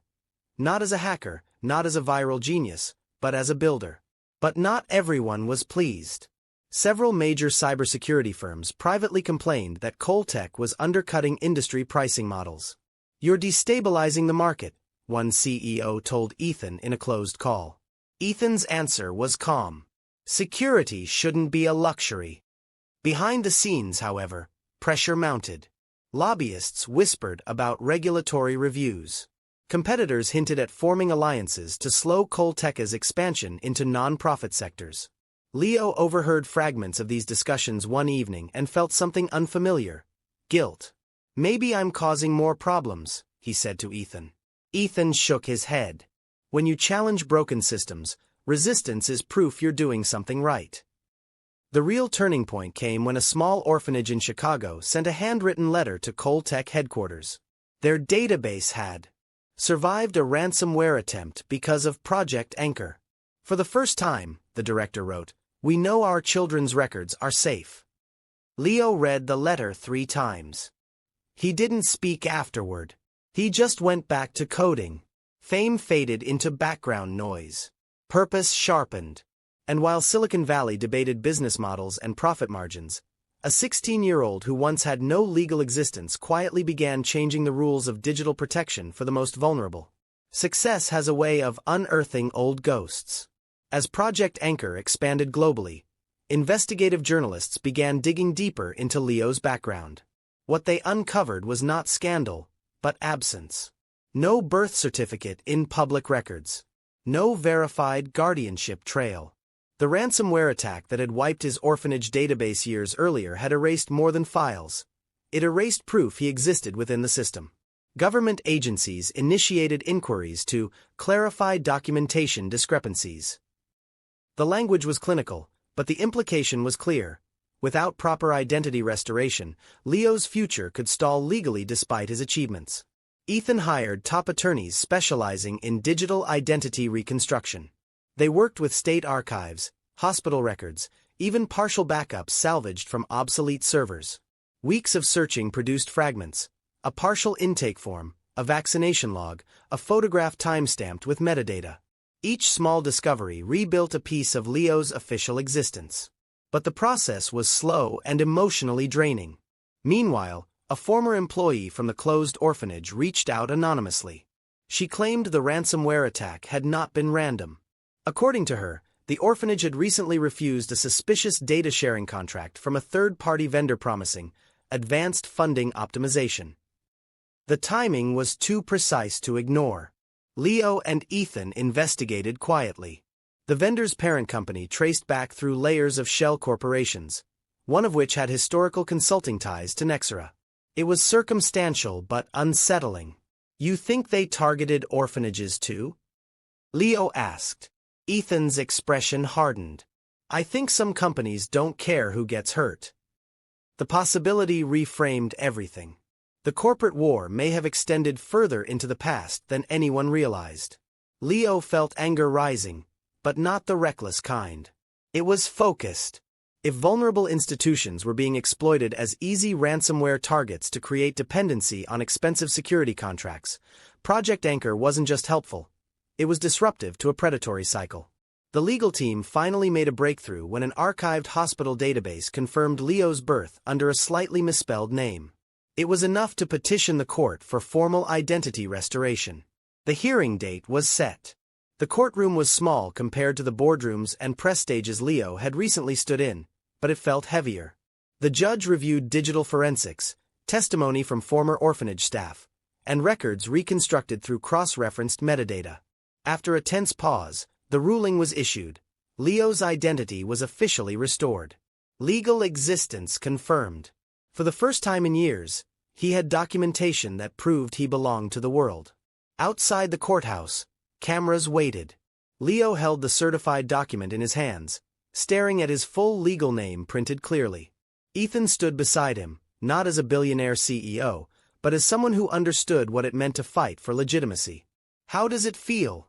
Not as a hacker, not as a viral genius, but as a builder. But not everyone was pleased. Several major cybersecurity firms privately complained that Coltech was undercutting industry pricing models. "You're destabilizing the market," one CEO told Ethan in a closed call. Ethan's answer was calm. Security shouldn't be a luxury. Behind the scenes, however, pressure mounted. Lobbyists whispered about regulatory reviews. Competitors hinted at forming alliances to slow Coltech's expansion into non-profit sectors. Leo overheard fragments of these discussions one evening and felt something unfamiliar: guilt. "Maybe I'm causing more problems," he said to Ethan. Ethan shook his head. When you challenge broken systems, resistance is proof you're doing something right. The real turning point came when a small orphanage in Chicago sent a handwritten letter to Coltech headquarters. Their database had survived a ransomware attempt because of Project Anchor. "For the first time," the director wrote, "we know our children's records are safe." Leo read the letter 3 times. He didn't speak afterward. He just went back to coding. Fame faded into background noise. Purpose sharpened. And while Silicon Valley debated business models and profit margins, a 16-year-old who once had no legal existence quietly began changing the rules of digital protection for the most vulnerable. Success has a way of unearthing old ghosts. As Project Anchor expanded globally, investigative journalists began digging deeper into Leo's background. What they uncovered was not scandal, but absence. No birth certificate in public records. No verified guardianship trail. The ransomware attack that had wiped his orphanage database years earlier had erased more than files. It erased proof he existed within the system. Government agencies initiated inquiries to clarify documentation discrepancies. The language was clinical, but the implication was clear. Without proper identity restoration, Leo's future could stall legally despite his achievements. Ethan hired top attorneys specializing in digital identity reconstruction. They worked with state archives, hospital records, even partial backups salvaged from obsolete servers. Weeks of searching produced fragments: a partial intake form, a vaccination log, a photograph timestamped with metadata. Each small discovery rebuilt a piece of Leo's official existence. But the process was slow and emotionally draining. Meanwhile, a former employee from the closed orphanage reached out anonymously. She claimed the ransomware attack had not been random. According to her, the orphanage had recently refused a suspicious data-sharing contract from a third-party vendor promising advanced funding optimization. The timing was too precise to ignore. Leo and Ethan investigated quietly. The vendor's parent company traced back through layers of shell corporations, one of which had historical consulting ties to Nexera. It was circumstantial but unsettling. "You think they targeted orphanages too?" Leo asked. Ethan's expression hardened. "I think some companies don't care who gets hurt." The possibility reframed everything. The corporate war may have extended further into the past than anyone realized. Leo felt anger rising, but not the reckless kind. It was focused. If vulnerable institutions were being exploited as easy ransomware targets to create dependency on expensive security contracts, Project Anchor wasn't just helpful, it was disruptive to a predatory cycle. The legal team finally made a breakthrough when an archived hospital database confirmed Leo's birth under a slightly misspelled name. It was enough to petition the court for formal identity restoration. The hearing date was set. The courtroom was small compared to the boardrooms and press stages Leo had recently stood in, but it felt heavier. The judge reviewed digital forensics, testimony from former orphanage staff, and records reconstructed through cross-referenced metadata. After a tense pause, the ruling was issued. Leo's identity was officially restored. Legal existence confirmed. For the first time in years, he had documentation that proved he belonged to the world. Outside the courthouse, cameras waited. Leo held the certified document in his hands, staring at his full legal name printed clearly. Ethan stood beside him, not as a billionaire CEO, but as someone who understood what it meant to fight for legitimacy. "How does it feel?"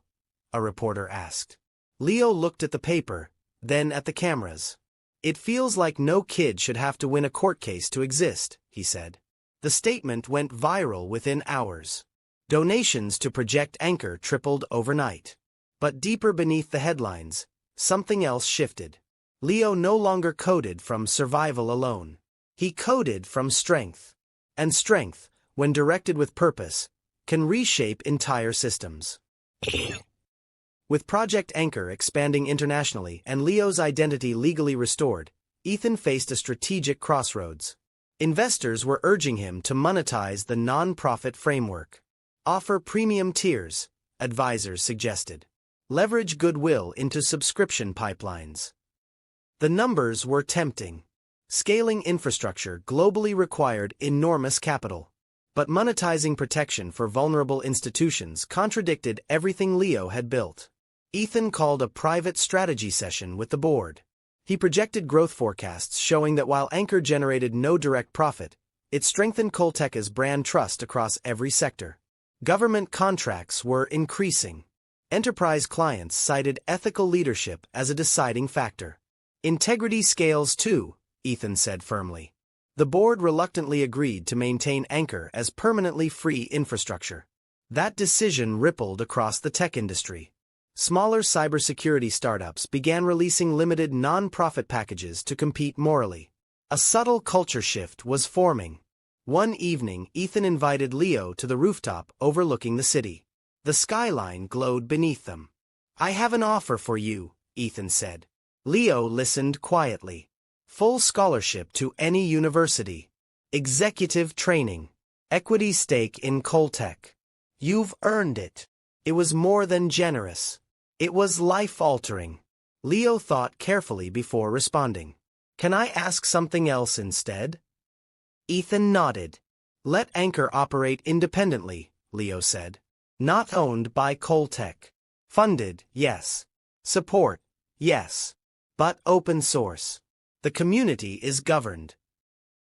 a reporter asked. Leo looked at the paper, then at the cameras. "It feels like no kid should have to win a court case to exist," he said. The statement went viral within hours. Donations to Project Anchor tripled overnight. But deeper beneath the headlines, something else shifted. Leo no longer coded from survival alone. He coded from strength. And strength, when directed with purpose, can reshape entire systems. With Project Anchor expanding internationally and Leo's identity legally restored, Ethan faced a strategic crossroads. Investors were urging him to monetize the non-profit framework. Offer premium tiers, advisors suggested. Leverage goodwill into subscription pipelines. The numbers were tempting. Scaling infrastructure globally required enormous capital. But monetizing protection for vulnerable institutions contradicted everything Leo had built. Ethan called a private strategy session with the board. He projected growth forecasts showing that while Anchor generated no direct profit, it strengthened Colteca's brand trust across every sector. Government contracts were increasing. Enterprise clients cited ethical leadership as a deciding factor. "Integrity scales too," Ethan said firmly. The board reluctantly agreed to maintain Anchor as permanently free infrastructure. That decision rippled across the tech industry. Smaller cybersecurity startups began releasing limited non-profit packages to compete morally. A subtle culture shift was forming. One evening, Ethan invited Leo to the rooftop overlooking the city. The skyline glowed beneath them. "I have an offer for you," Ethan said. Leo listened quietly. Full scholarship to any university. Executive training. Equity stake in Coltech. You've earned it. It was more than generous. It was life-altering. Leo thought carefully before responding. Can I ask something else instead? Ethan nodded. Let Anchor operate independently, Leo said. Not owned by Coltech. Funded, yes. Support, yes. But open source. The community is governed.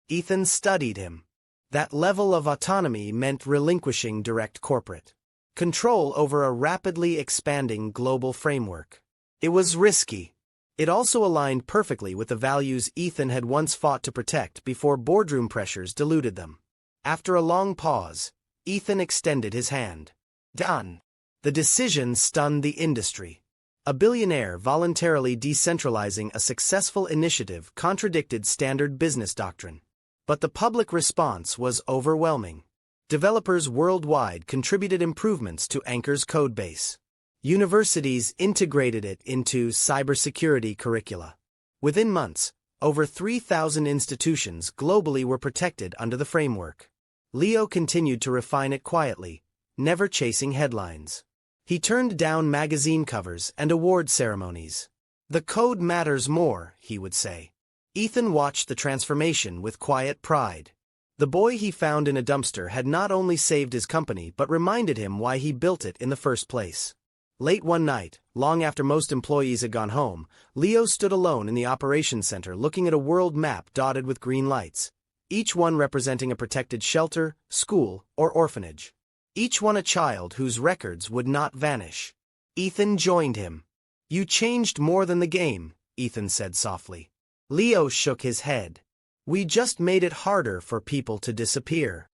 Ethan studied him. That level of autonomy meant relinquishing direct corporate control over a rapidly expanding global framework. It was risky. It also aligned perfectly with the values Ethan had once fought to protect before boardroom pressures diluted them. After a long pause, Ethan extended his hand. Done. The decision stunned the industry. A billionaire voluntarily decentralizing a successful initiative contradicted standard business doctrine. But the public response was overwhelming. Developers worldwide contributed improvements to Anchor's codebase. Universities integrated it into cybersecurity curricula. Within months, over 3,000 institutions globally were protected under the framework. Leo continued to refine it quietly, never chasing headlines. He turned down magazine covers and award ceremonies. The code matters more, he would say. Ethan watched the transformation with quiet pride. The boy he found in a dumpster had not only saved his company but reminded him why he built it in the first place. Late one night, long after most employees had gone home, Leo stood alone in the operations center looking at a world map dotted with green lights, each one representing a protected shelter, school, or orphanage. Each one a child whose records would not vanish. Ethan joined him. You changed more than the game, Ethan said softly. Leo shook his head. We just made it harder for people to disappear.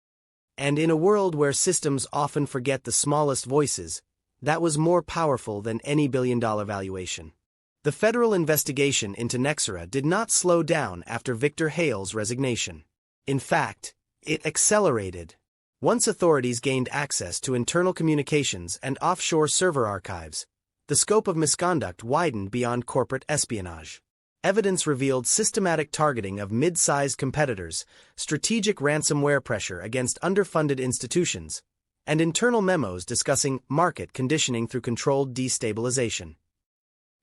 And in a world where systems often forget the smallest voices, that was more powerful than any billion-dollar valuation. The federal investigation into Nexera did not slow down after Victor Hale's resignation. In fact, it accelerated. Once authorities gained access to internal communications and offshore server archives, the scope of misconduct widened beyond corporate espionage. Evidence revealed systematic targeting of mid-sized competitors, strategic ransomware pressure against underfunded institutions, and internal memos discussing market conditioning through controlled destabilization.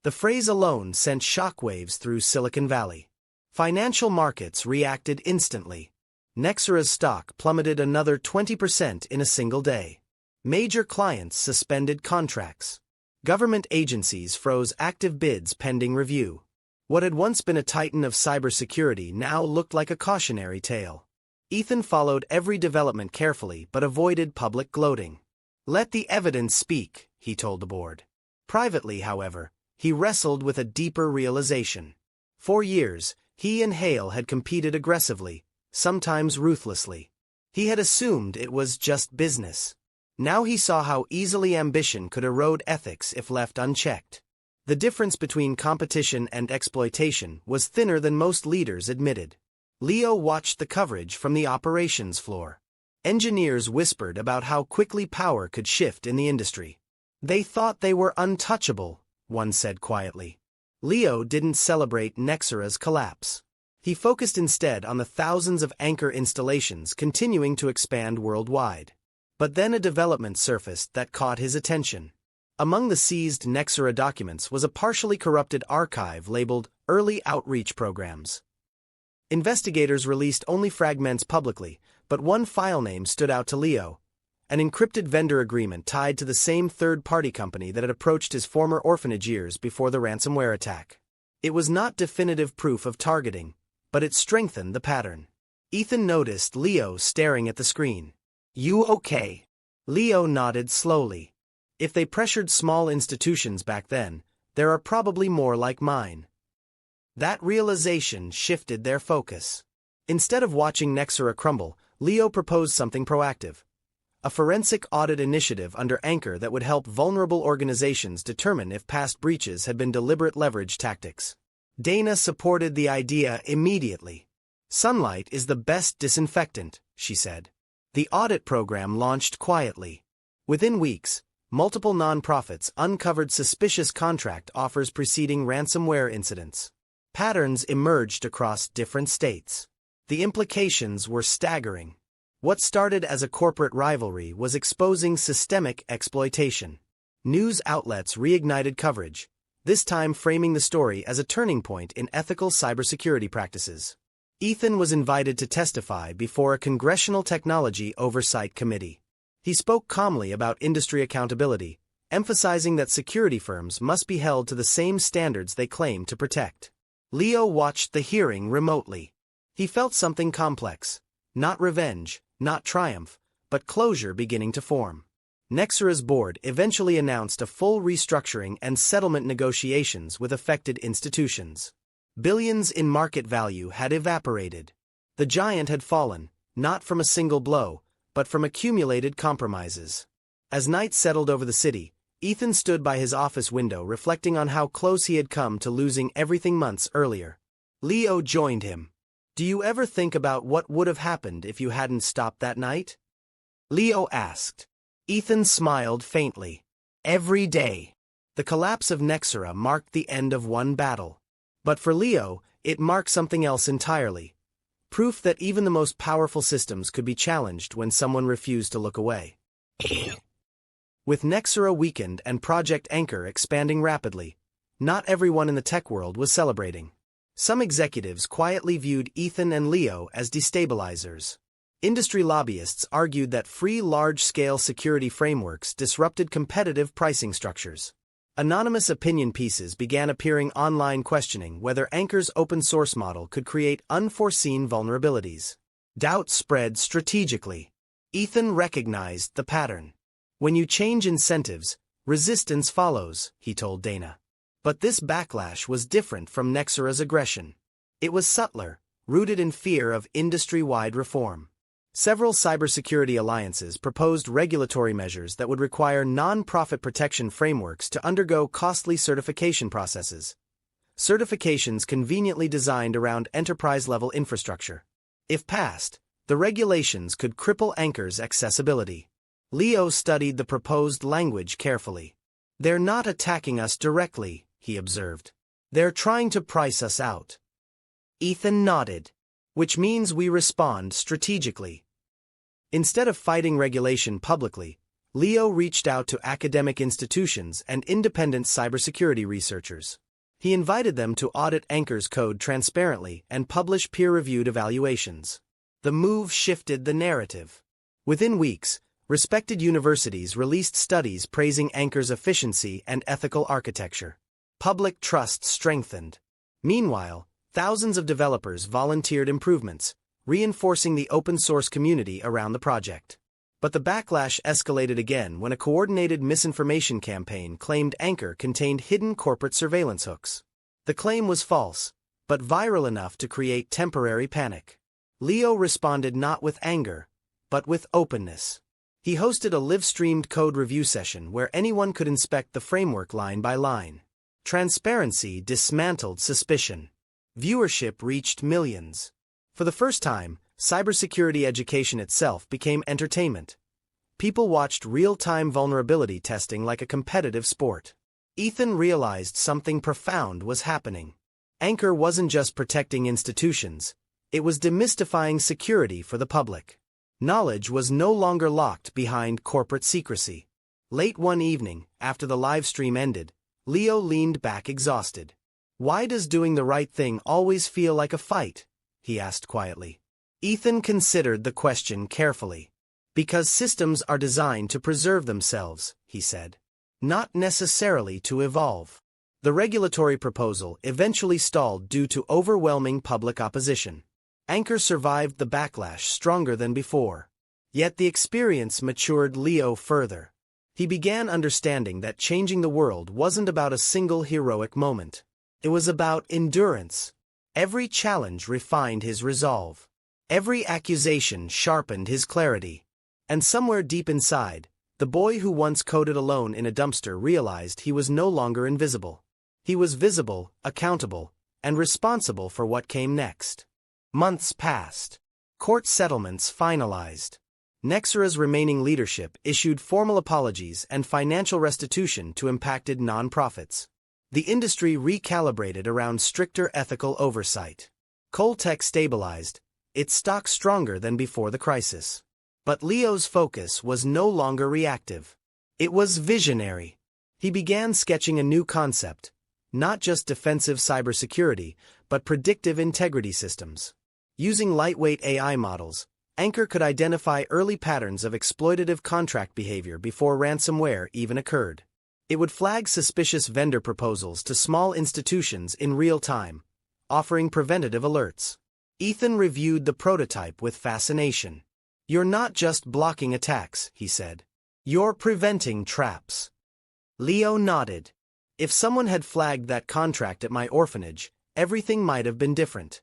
The phrase alone sent shockwaves through Silicon Valley. Financial markets reacted instantly. Nexera's stock plummeted another 20% in a single day. Major clients suspended contracts. Government agencies froze active bids pending review. What had once been a titan of cybersecurity now looked like a cautionary tale. Ethan followed every development carefully but avoided public gloating. Let the evidence speak, he told the board. Privately, however, he wrestled with a deeper realization. For years, he and Hale had competed aggressively, sometimes ruthlessly. He had assumed it was just business. Now he saw how easily ambition could erode ethics if left unchecked. The difference between competition and exploitation was thinner than most leaders admitted. Leo watched the coverage from the operations floor. Engineers whispered about how quickly power could shift in the industry. They thought they were untouchable, one said quietly. Leo didn't celebrate Nexera's collapse. He focused instead on the thousands of Anchor installations continuing to expand worldwide. But then a development surfaced that caught his attention. Among the seized Nexera documents was a partially corrupted archive labeled Early Outreach Programs. Investigators released only fragments publicly, but one file name stood out to Leo, an encrypted vendor agreement tied to the same third-party company that had approached his former orphanage years before the ransomware attack. It was not definitive proof of targeting, but it strengthened the pattern. Ethan noticed Leo staring at the screen. You okay? Leo nodded slowly. If they pressured small institutions back then, there are probably more like mine. That realization shifted their focus. Instead of watching Nexera crumble, Leo proposed something proactive. A forensic audit initiative under Anchor that would help vulnerable organizations determine if past breaches had been deliberate leverage tactics. Dana supported the idea immediately. Sunlight is the best disinfectant, she said. The audit program launched quietly. Within weeks, Multiple nonprofits uncovered suspicious contract offers preceding ransomware incidents. Patterns emerged across different states. The implications were staggering. What started as a corporate rivalry was exposing systemic exploitation. News outlets reignited coverage, this time framing the story as a turning point in ethical cybersecurity practices. Ethan was invited to testify before a Congressional Technology Oversight Committee. He spoke calmly about industry accountability, emphasizing that security firms must be held to the same standards they claim to protect. Leo watched the hearing remotely. He felt something complex. Not revenge, not triumph, but closure beginning to form. Nexera's board eventually announced a full restructuring and settlement negotiations with affected institutions. Billions in market value had evaporated. The giant had fallen, not from a single blow, but from accumulated compromises. As night settled over the city, Ethan stood by his office window reflecting on how close he had come to losing everything months earlier. Leo joined him. "Do you ever think about what would have happened if you hadn't stopped that night?" Leo asked. Ethan smiled faintly. "Every day." The collapse of Nexera marked the end of one battle. But for Leo, it marked something else entirely. Proof that even the most powerful systems could be challenged when someone refused to look away. With Nexera weakened and Project Anchor expanding rapidly, not everyone in the tech world was celebrating. Some executives quietly viewed Ethan and Leo as destabilizers. Industry lobbyists argued that free large-scale security frameworks disrupted competitive pricing structures. Anonymous opinion pieces began appearing online questioning whether Anchor's open-source model could create unforeseen vulnerabilities. Doubt spread strategically. Ethan recognized the pattern. "When you change incentives, resistance follows," he told Dana. But this backlash was different from Nexera's aggression. It was subtler, rooted in fear of industry-wide reform. Several cybersecurity alliances proposed regulatory measures that would require non-profit protection frameworks to undergo costly certification processes. Certifications conveniently designed around enterprise-level infrastructure. If passed, the regulations could cripple Anchor's accessibility. Leo studied the proposed language carefully. "They're not attacking us directly," he observed. "They're trying to price us out." Ethan nodded. "Which means we respond strategically." Instead of fighting regulation publicly, Leo reached out to academic institutions and independent cybersecurity researchers. He invited them to audit Anchor's code transparently and publish peer-reviewed evaluations. The move shifted the narrative. Within weeks, respected universities released studies praising Anchor's efficiency and ethical architecture. Public trust strengthened. Meanwhile, thousands of developers volunteered improvements, reinforcing the open-source community around the project. But the backlash escalated again when a coordinated misinformation campaign claimed Anchor contained hidden corporate surveillance hooks. The claim was false, but viral enough to create temporary panic. Leo responded not with anger, but with openness. He hosted a live-streamed code review session where anyone could inspect the framework line by line. Transparency dismantled suspicion. Viewership reached millions. For the first time, cybersecurity education itself became entertainment. People watched real-time vulnerability testing like a competitive sport. Ethan realized something profound was happening. Anchor wasn't just protecting institutions, it was demystifying security for the public. Knowledge was no longer locked behind corporate secrecy. Late one evening, after the live stream ended, Leo leaned back exhausted. "Why does doing the right thing always feel like a fight?" he asked quietly. Ethan considered the question carefully. "Because systems are designed to preserve themselves," he said. "Not necessarily to evolve." The regulatory proposal eventually stalled due to overwhelming public opposition. Anchor survived the backlash stronger than before. Yet the experience matured Leo further. He began understanding that changing the world wasn't about a single heroic moment. It was about endurance. Every challenge refined his resolve. Every accusation sharpened his clarity. And somewhere deep inside, the boy who once coded alone in a dumpster realized he was no longer invisible. He was visible, accountable, and responsible for what came next. Months passed. Court settlements finalized. Nexera's remaining leadership issued formal apologies and financial restitution to impacted non-profits. The industry recalibrated around stricter ethical oversight. Coltech stabilized, its stock stronger than before the crisis. But Leo's focus was no longer reactive. It was visionary. He began sketching a new concept, not just defensive cybersecurity, but predictive integrity systems. Using lightweight AI models, Anchor could identify early patterns of exploitative contract behavior before ransomware even occurred. It would flag suspicious vendor proposals to small institutions in real time, offering preventative alerts. Ethan reviewed the prototype with fascination. "You're not just blocking attacks," he said. "You're preventing traps." Leo nodded. If someone had flagged that contract at my orphanage, everything might have been different.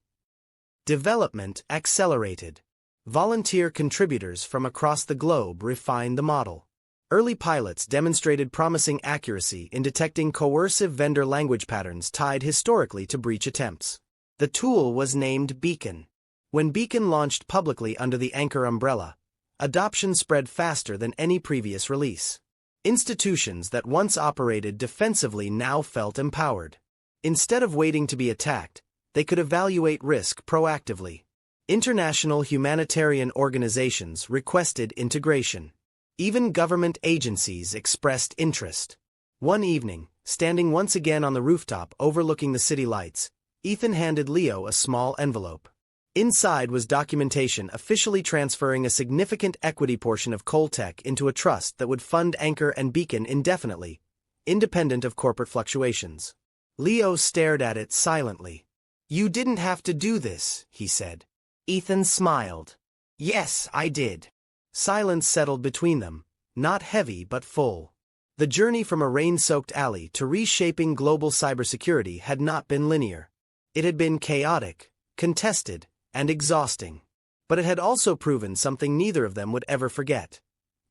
Development accelerated. Volunteer contributors from across the globe refined the model. Early pilots demonstrated promising accuracy in detecting coercive vendor language patterns tied historically to breach attempts. The tool was named Beacon. When Beacon launched publicly under the Anchor umbrella, adoption spread faster than any previous release. Institutions that once operated defensively now felt empowered. Instead of waiting to be attacked, they could evaluate risk proactively. International humanitarian organizations requested integration. Even government agencies expressed interest. One evening, standing once again on the rooftop overlooking the city lights, Ethan handed Leo a small envelope. Inside was documentation officially transferring a significant equity portion of Coltech into a trust that would fund Anchor and Beacon indefinitely, independent of corporate fluctuations. Leo stared at it silently. "You didn't have to do this," he said. Ethan smiled. "Yes, I did." Silence settled between them, not heavy but full. The journey from a rain-soaked alley to reshaping global cybersecurity had not been linear. It had been chaotic, contested, and exhausting. But it had also proven something neither of them would ever forget.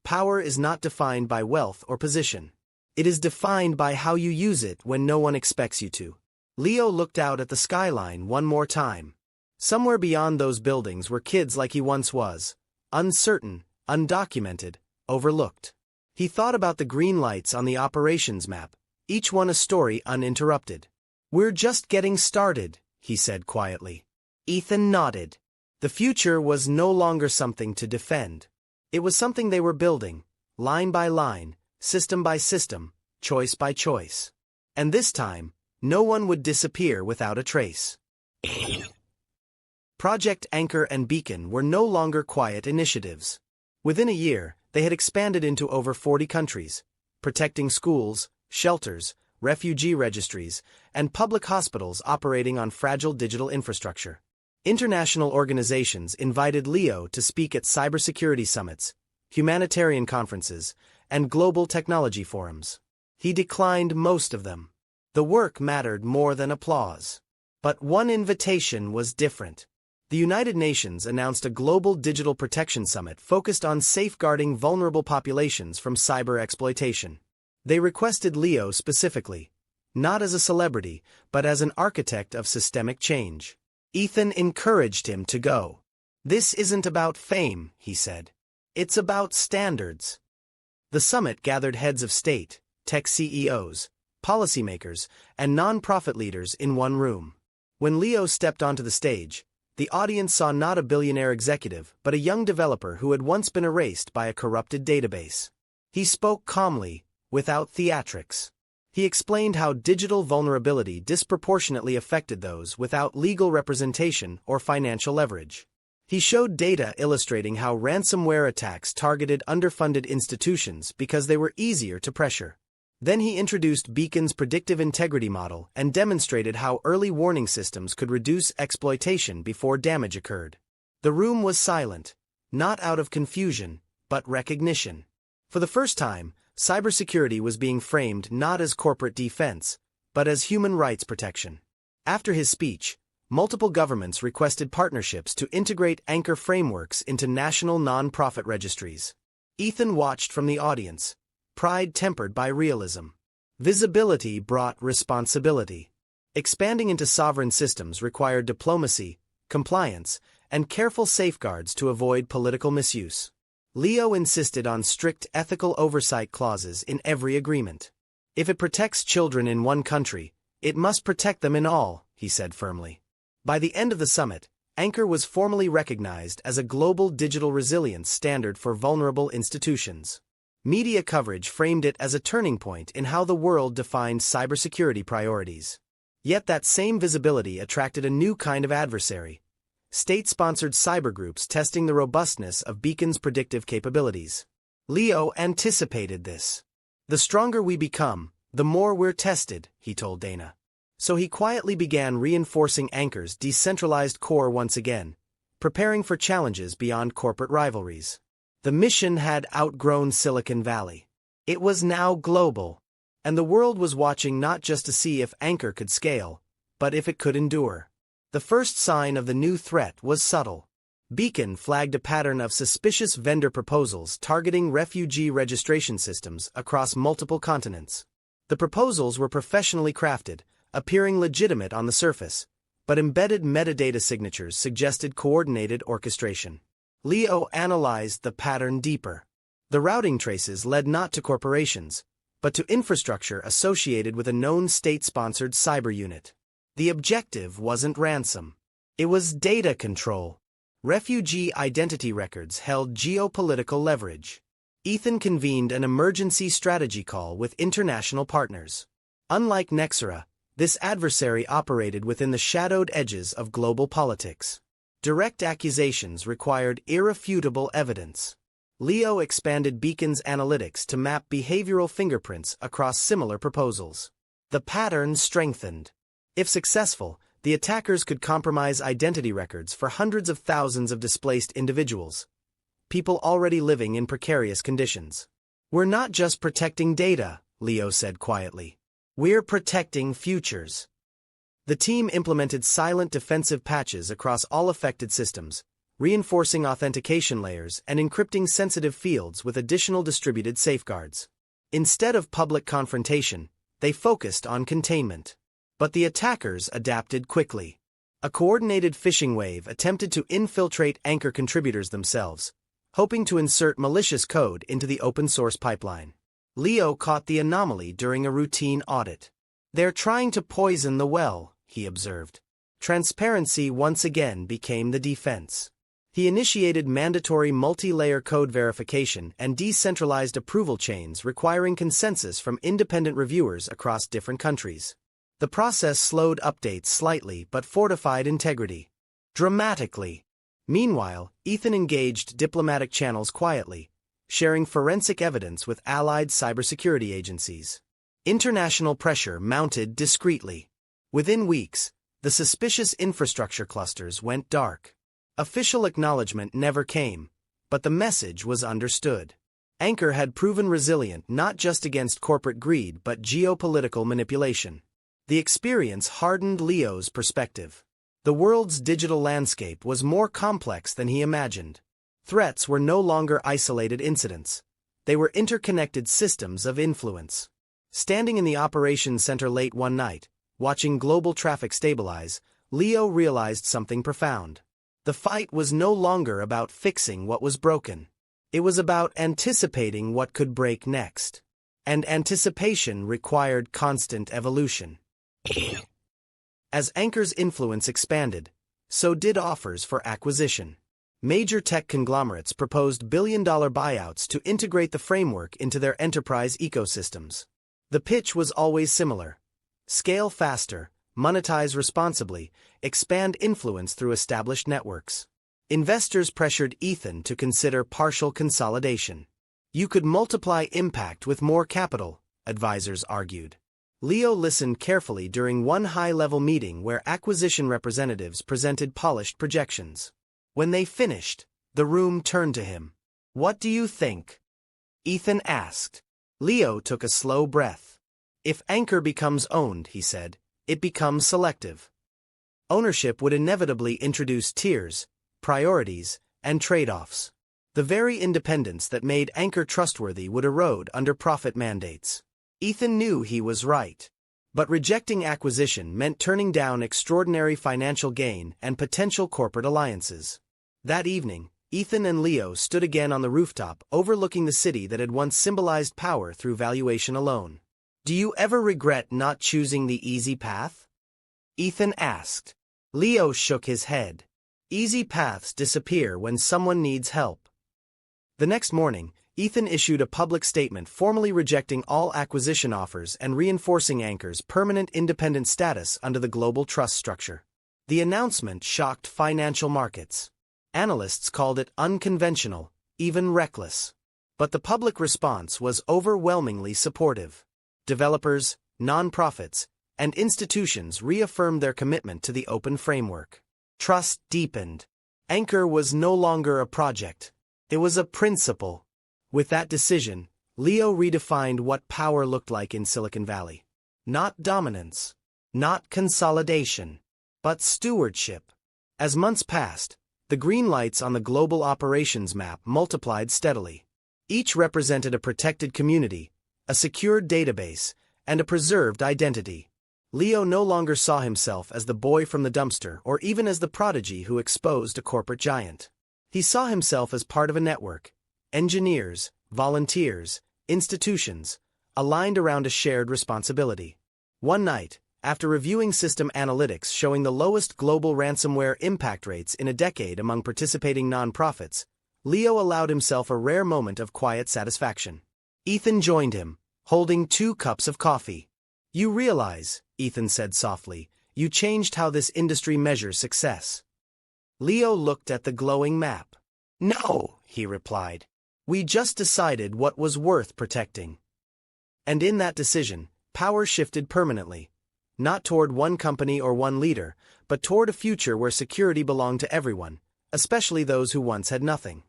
Power is not defined by wealth or position. It is defined by how you use it when no one expects you to. Leo looked out at the skyline one more time. Somewhere beyond those buildings were kids like he once was, uncertain, undocumented, overlooked. He thought about the green lights on the operations map, each one a story uninterrupted. "We're just getting started," he said quietly. Ethan nodded. The future was no longer something to defend. It was something they were building, line by line, system by system, choice by choice. And this time, no one would disappear without a trace. Project Anchor and Beacon were no longer quiet initiatives. Within a year, they had expanded into over 40 countries, protecting schools, shelters, refugee registries, and public hospitals operating on fragile digital infrastructure. International organizations invited Leo to speak at cybersecurity summits, humanitarian conferences, and global technology forums. He declined most of them. The work mattered more than applause. But one invitation was different. The United Nations announced a global digital protection summit focused on safeguarding vulnerable populations from cyber exploitation. They requested Leo specifically, not as a celebrity, but as an architect of systemic change. Ethan encouraged him to go. "This isn't about fame," he said. "It's about standards." The summit gathered heads of state, tech CEOs, policymakers, and non-profit leaders in one room. When Leo stepped onto the stage, the audience saw not a billionaire executive but a young developer who had once been erased by a corrupted database. He spoke calmly, without theatrics. He explained how digital vulnerability disproportionately affected those without legal representation or financial leverage. He showed data illustrating how ransomware attacks targeted underfunded institutions because they were easier to pressure. Then he introduced Beacon's predictive integrity model and demonstrated how early warning systems could reduce exploitation before damage occurred. The room was silent, not out of confusion, but recognition. For the first time, cybersecurity was being framed not as corporate defense, but as human rights protection. After his speech, multiple governments requested partnerships to integrate Anchor frameworks into national non-profit registries. Ethan watched from the audience, pride tempered by realism. Visibility brought responsibility. Expanding into sovereign systems required diplomacy, compliance, and careful safeguards to avoid political misuse. Leo insisted on strict ethical oversight clauses in every agreement. If it protects children in one country, it must protect them in all, he said firmly. By the end of the summit, Anchor was formally recognized as a global digital resilience standard for vulnerable institutions. Media coverage framed it as a turning point in how the world defined cybersecurity priorities. Yet that same visibility attracted a new kind of adversary: state-sponsored cybergroups testing the robustness of Beacon's predictive capabilities. Leo anticipated this. "The stronger we become, the more we're tested," he told Dana. So he quietly began reinforcing Anchor's decentralized core once again, preparing for challenges beyond corporate rivalries. The mission had outgrown Silicon Valley. It was now global, and the world was watching not just to see if Anchor could scale, but if it could endure. The first sign of the new threat was subtle. Beacon flagged a pattern of suspicious vendor proposals targeting refugee registration systems across multiple continents. The proposals were professionally crafted, appearing legitimate on the surface, but embedded metadata signatures suggested coordinated orchestration. Leo analyzed the pattern deeper. The routing traces led not to corporations, but to infrastructure associated with a known state-sponsored cyber unit. The objective wasn't ransom. It was data control. Refugee identity records held geopolitical leverage. Ethan convened an emergency strategy call with international partners. Unlike Nexera, this adversary operated within the shadowed edges of global politics. Direct accusations required irrefutable evidence. Leo expanded Beacon's analytics to map behavioral fingerprints across similar proposals. The pattern strengthened. If successful, the attackers could compromise identity records for hundreds of thousands of displaced individuals, people already living in precarious conditions. "We're not just protecting data," Leo said quietly. "We're protecting futures." The team implemented silent defensive patches across all affected systems, reinforcing authentication layers and encrypting sensitive fields with additional distributed safeguards. Instead of public confrontation, they focused on containment. But the attackers adapted quickly. A coordinated phishing wave attempted to infiltrate Anchor contributors themselves, hoping to insert malicious code into the open-source pipeline. Leo caught the anomaly during a routine audit. "They're trying to poison the well," he observed. Transparency once again became the defense. He initiated mandatory multi-layer code verification and decentralized approval chains requiring consensus from independent reviewers across different countries. The process slowed updates slightly but fortified integrity dramatically. Meanwhile, Ethan engaged diplomatic channels quietly, sharing forensic evidence with allied cybersecurity agencies. International pressure mounted discreetly. Within weeks, the suspicious infrastructure clusters went dark. Official acknowledgement never came, but the message was understood. Anchor had proven resilient not just against corporate greed but geopolitical manipulation. The experience hardened Leo's perspective. The world's digital landscape was more complex than he imagined. Threats were no longer isolated incidents. They were interconnected systems of influence. Standing in the operations center late one night, watching global traffic stabilize, Leo realized something profound. The fight was no longer about fixing what was broken. It was about anticipating what could break next. And anticipation required constant evolution. As Anchor's influence expanded, so did offers for acquisition. Major tech conglomerates proposed billion-dollar buyouts to integrate the framework into their enterprise ecosystems. The pitch was always similar: scale faster, monetize responsibly, expand influence through established networks. Investors pressured Ethan to consider partial consolidation. "You could multiply impact with more capital," advisors argued. Leo listened carefully during one high-level meeting where acquisition representatives presented polished projections. When they finished, the room turned to him. "What do you think?" Ethan asked. Leo took a slow breath. "If Anchor becomes owned," he said, "it becomes selective. Ownership would inevitably introduce tiers, priorities, and trade-offs. The very independence that made Anchor trustworthy would erode under profit mandates." Ethan knew he was right. But rejecting acquisition meant turning down extraordinary financial gain and potential corporate alliances. That evening, Ethan and Leo stood again on the rooftop, overlooking the city that had once symbolized power through valuation alone. "Do you ever regret not choosing the easy path?" Ethan asked. Leo shook his head. Easy paths disappear when someone needs help. The next morning, Ethan issued a public statement formally rejecting all acquisition offers and reinforcing Anchor's permanent independent status under the global trust structure. The announcement shocked financial markets. Analysts called it unconventional, even reckless. But the public response was overwhelmingly supportive. Developers, nonprofits, and institutions reaffirmed their commitment to the open framework. Trust deepened. Anchor was no longer a project. It was a principle. With that decision, Leo redefined what power looked like in Silicon Valley. Not dominance, not consolidation, but stewardship. As months passed, the green lights on the global operations map multiplied steadily. Each represented a protected community, a secured database, and a preserved identity. Leo no longer saw himself as the boy from the dumpster or even as the prodigy who exposed a corporate giant. He saw himself as part of a network. Engineers, volunteers, institutions, aligned around a shared responsibility. One night, after reviewing system analytics showing the lowest global ransomware impact rates in a decade among participating nonprofits, Leo allowed himself a rare moment of quiet satisfaction. Ethan joined him, holding 2 cups of coffee. "You realize," Ethan said softly, "you changed how this industry measures success." Leo looked at the glowing map. "No," he replied. "We just decided what was worth protecting." And in that decision, power shifted permanently. Not toward one company or one leader, but toward a future where security belonged to everyone, especially those who once had nothing.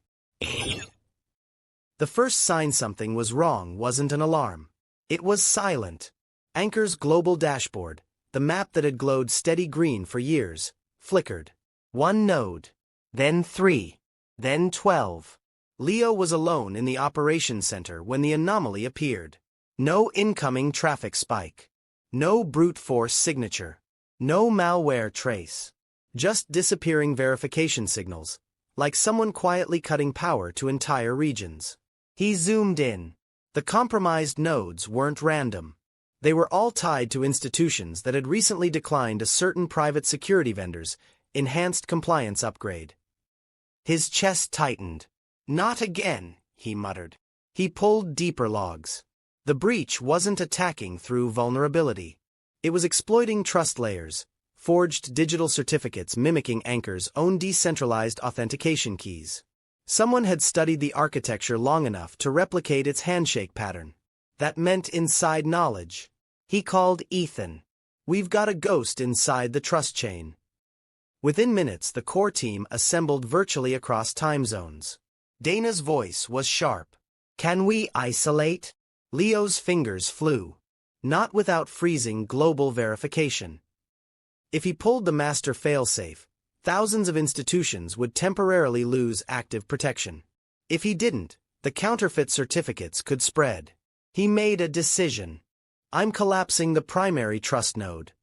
The first sign something was wrong wasn't an alarm. It was silent. Anchor's global dashboard, the map that had glowed steady green for years, flickered. 1 node, then 3, then 12. Leo was alone in the operations center when the anomaly appeared. No incoming traffic spike. No brute force signature. No malware trace. Just disappearing verification signals, like someone quietly cutting power to entire regions. He zoomed in. The compromised nodes weren't random. They were all tied to institutions that had recently declined a certain private security vendor's enhanced compliance upgrade. His chest tightened. "Not again," he muttered. He pulled deeper logs. The breach wasn't attacking through vulnerability. It was exploiting trust layers, forged digital certificates mimicking Anchor's own decentralized authentication keys. Someone had studied the architecture long enough to replicate its handshake pattern. That meant inside knowledge. He called Ethan. "We've got a ghost inside the trust chain." Within minutes, the core team assembled virtually across time zones. Dana's voice was sharp. "Can we isolate?" Leo's fingers flew. Not without freezing global verification. If he pulled the master failsafe, thousands of institutions would temporarily lose active protection. If he didn't, the counterfeit certificates could spread. He made a decision. "I'm collapsing the primary trust node."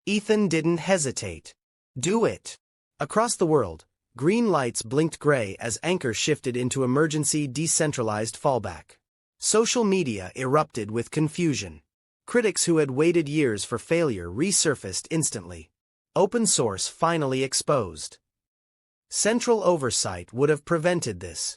Ethan didn't hesitate. "Do it." Across the world, green lights blinked gray as Anchor shifted into emergency decentralized fallback. Social media erupted with confusion. Critics who had waited years for failure resurfaced instantly. Open source finally exposed. Central oversight would have prevented this.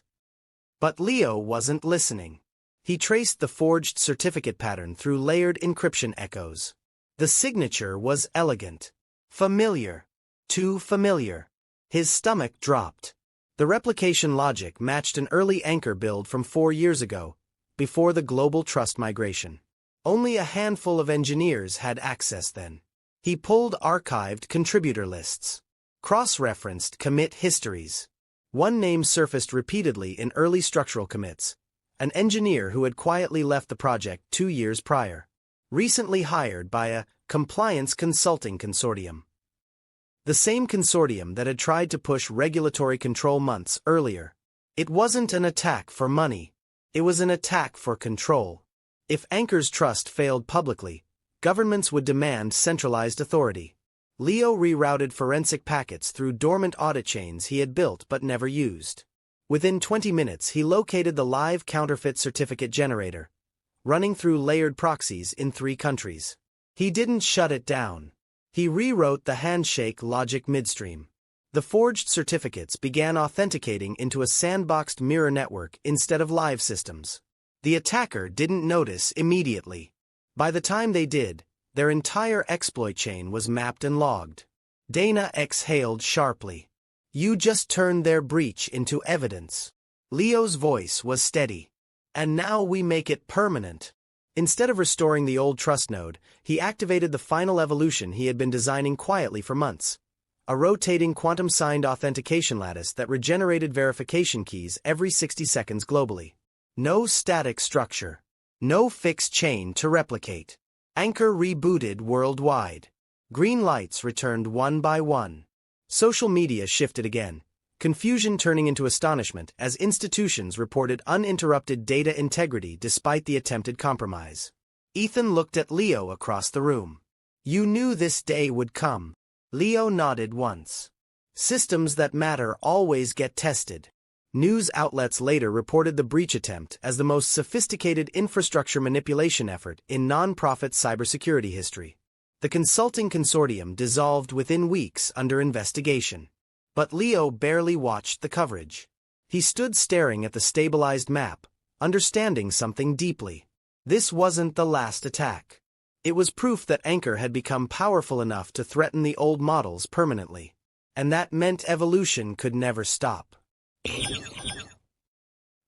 But Leo wasn't listening. He traced the forged certificate pattern through layered encryption echoes. The signature was elegant. Familiar. Too familiar. His stomach dropped. The replication logic matched an early Anchor build from 4 years ago, before the global trust migration. Only a handful of engineers had access then. He pulled archived contributor lists. Cross-referenced commit histories. One name surfaced repeatedly in early structural commits. An engineer who had quietly left the project 2 years prior. Recently hired by a compliance consulting consortium. The same consortium that had tried to push regulatory control months earlier. It wasn't an attack for money. It was an attack for control. If Anchor's trust failed publicly, governments would demand centralized authority. Leo rerouted forensic packets through dormant audit chains he had built but never used. Within 20 minutes he located the live counterfeit certificate generator, running through layered proxies in 3 countries. He didn't shut it down. He rewrote the handshake logic midstream. The forged certificates began authenticating into a sandboxed mirror network instead of live systems. The attacker didn't notice immediately. By the time they did, their entire exploit chain was mapped and logged. Dana exhaled sharply. You just turned their breach into evidence. Leo's voice was steady. And now we make it permanent. Instead of restoring the old trust node, he activated the final evolution he had been designing quietly for months. A rotating quantum-signed authentication lattice that regenerated verification keys every 60 seconds globally. No static structure. No fixed chain to replicate. Anchor rebooted worldwide. Green lights returned one by one. Social media shifted again, confusion turning into astonishment as institutions reported uninterrupted data integrity despite the attempted compromise. Ethan looked at Leo across the room. You knew this day would come. Leo nodded once. Systems that matter always get tested. News outlets later reported the breach attempt as the most sophisticated infrastructure manipulation effort in non-profit cybersecurity history. The consulting consortium dissolved within weeks under investigation. But Leo barely watched the coverage. He stood staring at the stabilized map, understanding something deeply. This wasn't the last attack. It was proof that Anchor had become powerful enough to threaten the old models permanently. And that meant evolution could never stop.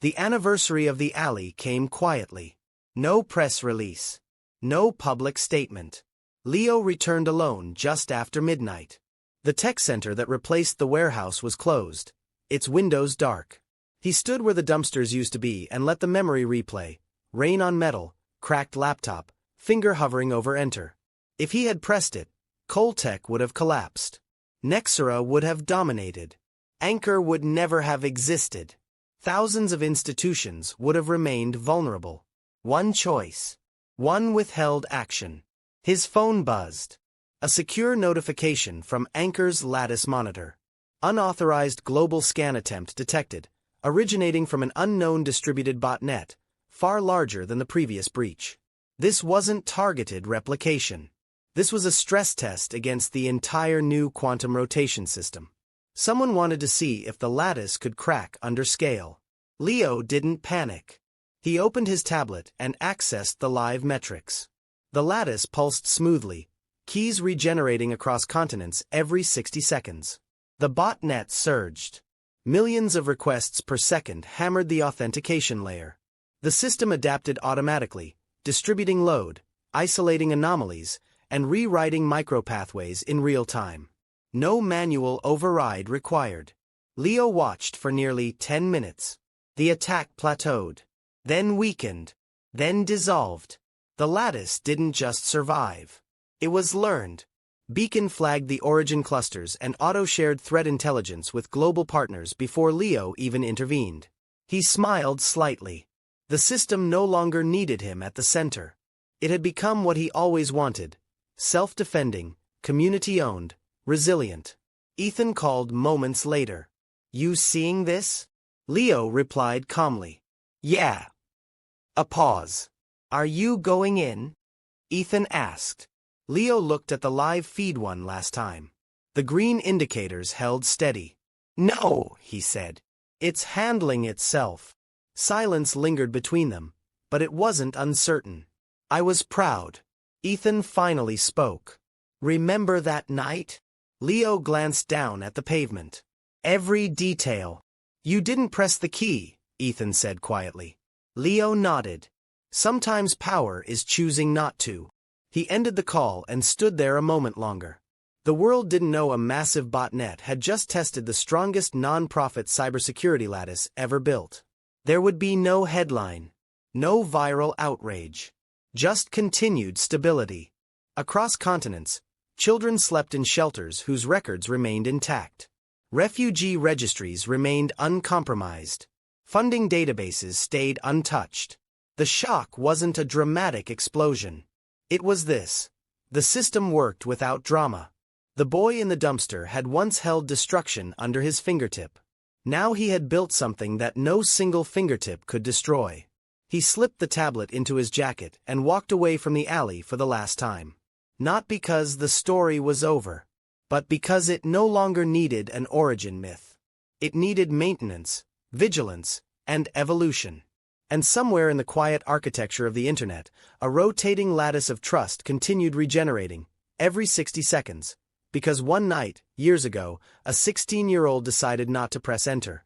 The anniversary of the alley came quietly. No press release. No public statement. Leo returned alone just after midnight. The tech center that replaced the warehouse was closed, its windows dark. He stood where the dumpsters used to be and let the memory replay. Rain on metal, cracked laptop, finger hovering over enter. If he had pressed it, Coltech would have collapsed. Nexera would have dominated. Anchor would never have existed. Thousands of institutions would have remained vulnerable. One choice. One withheld action. His phone buzzed. A secure notification from Anchor's lattice monitor. Unauthorized global scan attempt detected, originating from an unknown distributed botnet, far larger than the previous breach. This wasn't targeted replication. This was a stress test against the entire new quantum rotation system. Someone wanted to see if the lattice could crack under scale. Leo didn't panic. He opened his tablet and accessed the live metrics. The lattice pulsed smoothly, keys regenerating across continents every 60 seconds. The botnet surged. Millions of requests per second hammered the authentication layer. The system adapted automatically, distributing load, isolating anomalies, and rewriting micropathways in real time. No manual override required. Leo watched for nearly 10 minutes. The attack plateaued, then weakened, then dissolved. The lattice didn't just survive. It was learned. Beacon flagged the origin clusters and auto-shared threat intelligence with global partners before Leo even intervened. He smiled slightly. The system no longer needed him at the center. It had become what he always wanted. Self-defending, community-owned, resilient. Ethan called moments later. You seeing this? Leo replied calmly. Yeah. A pause. Are you going in? Ethan asked. Leo looked at the live feed one last time. The green indicators held steady. No, he said. It's handling itself. Silence lingered between them, but it wasn't uncertain. I was proud. Ethan finally spoke. Remember that night? Leo glanced down at the pavement. Every detail. You didn't press the key, Ethan said quietly. Leo nodded. Sometimes power is choosing not to. He ended the call and stood there a moment longer. The world didn't know a massive botnet had just tested the strongest non-profit cybersecurity lattice ever built. There would be no headline, no viral outrage, just continued stability. Across continents, children slept in shelters whose records remained intact. Refugee registries remained uncompromised. Funding databases stayed untouched. The shock wasn't a dramatic explosion. It was this. The system worked without drama. The boy in the dumpster had once held destruction under his fingertip. Now he had built something that no single fingertip could destroy. He slipped the tablet into his jacket and walked away from the alley for the last time. Not because the story was over, but because it no longer needed an origin myth. It needed maintenance, vigilance, and evolution. And somewhere in the quiet architecture of the internet, a rotating lattice of trust continued regenerating, every 60 seconds. Because one night, years ago, a 16-year-old decided not to press enter.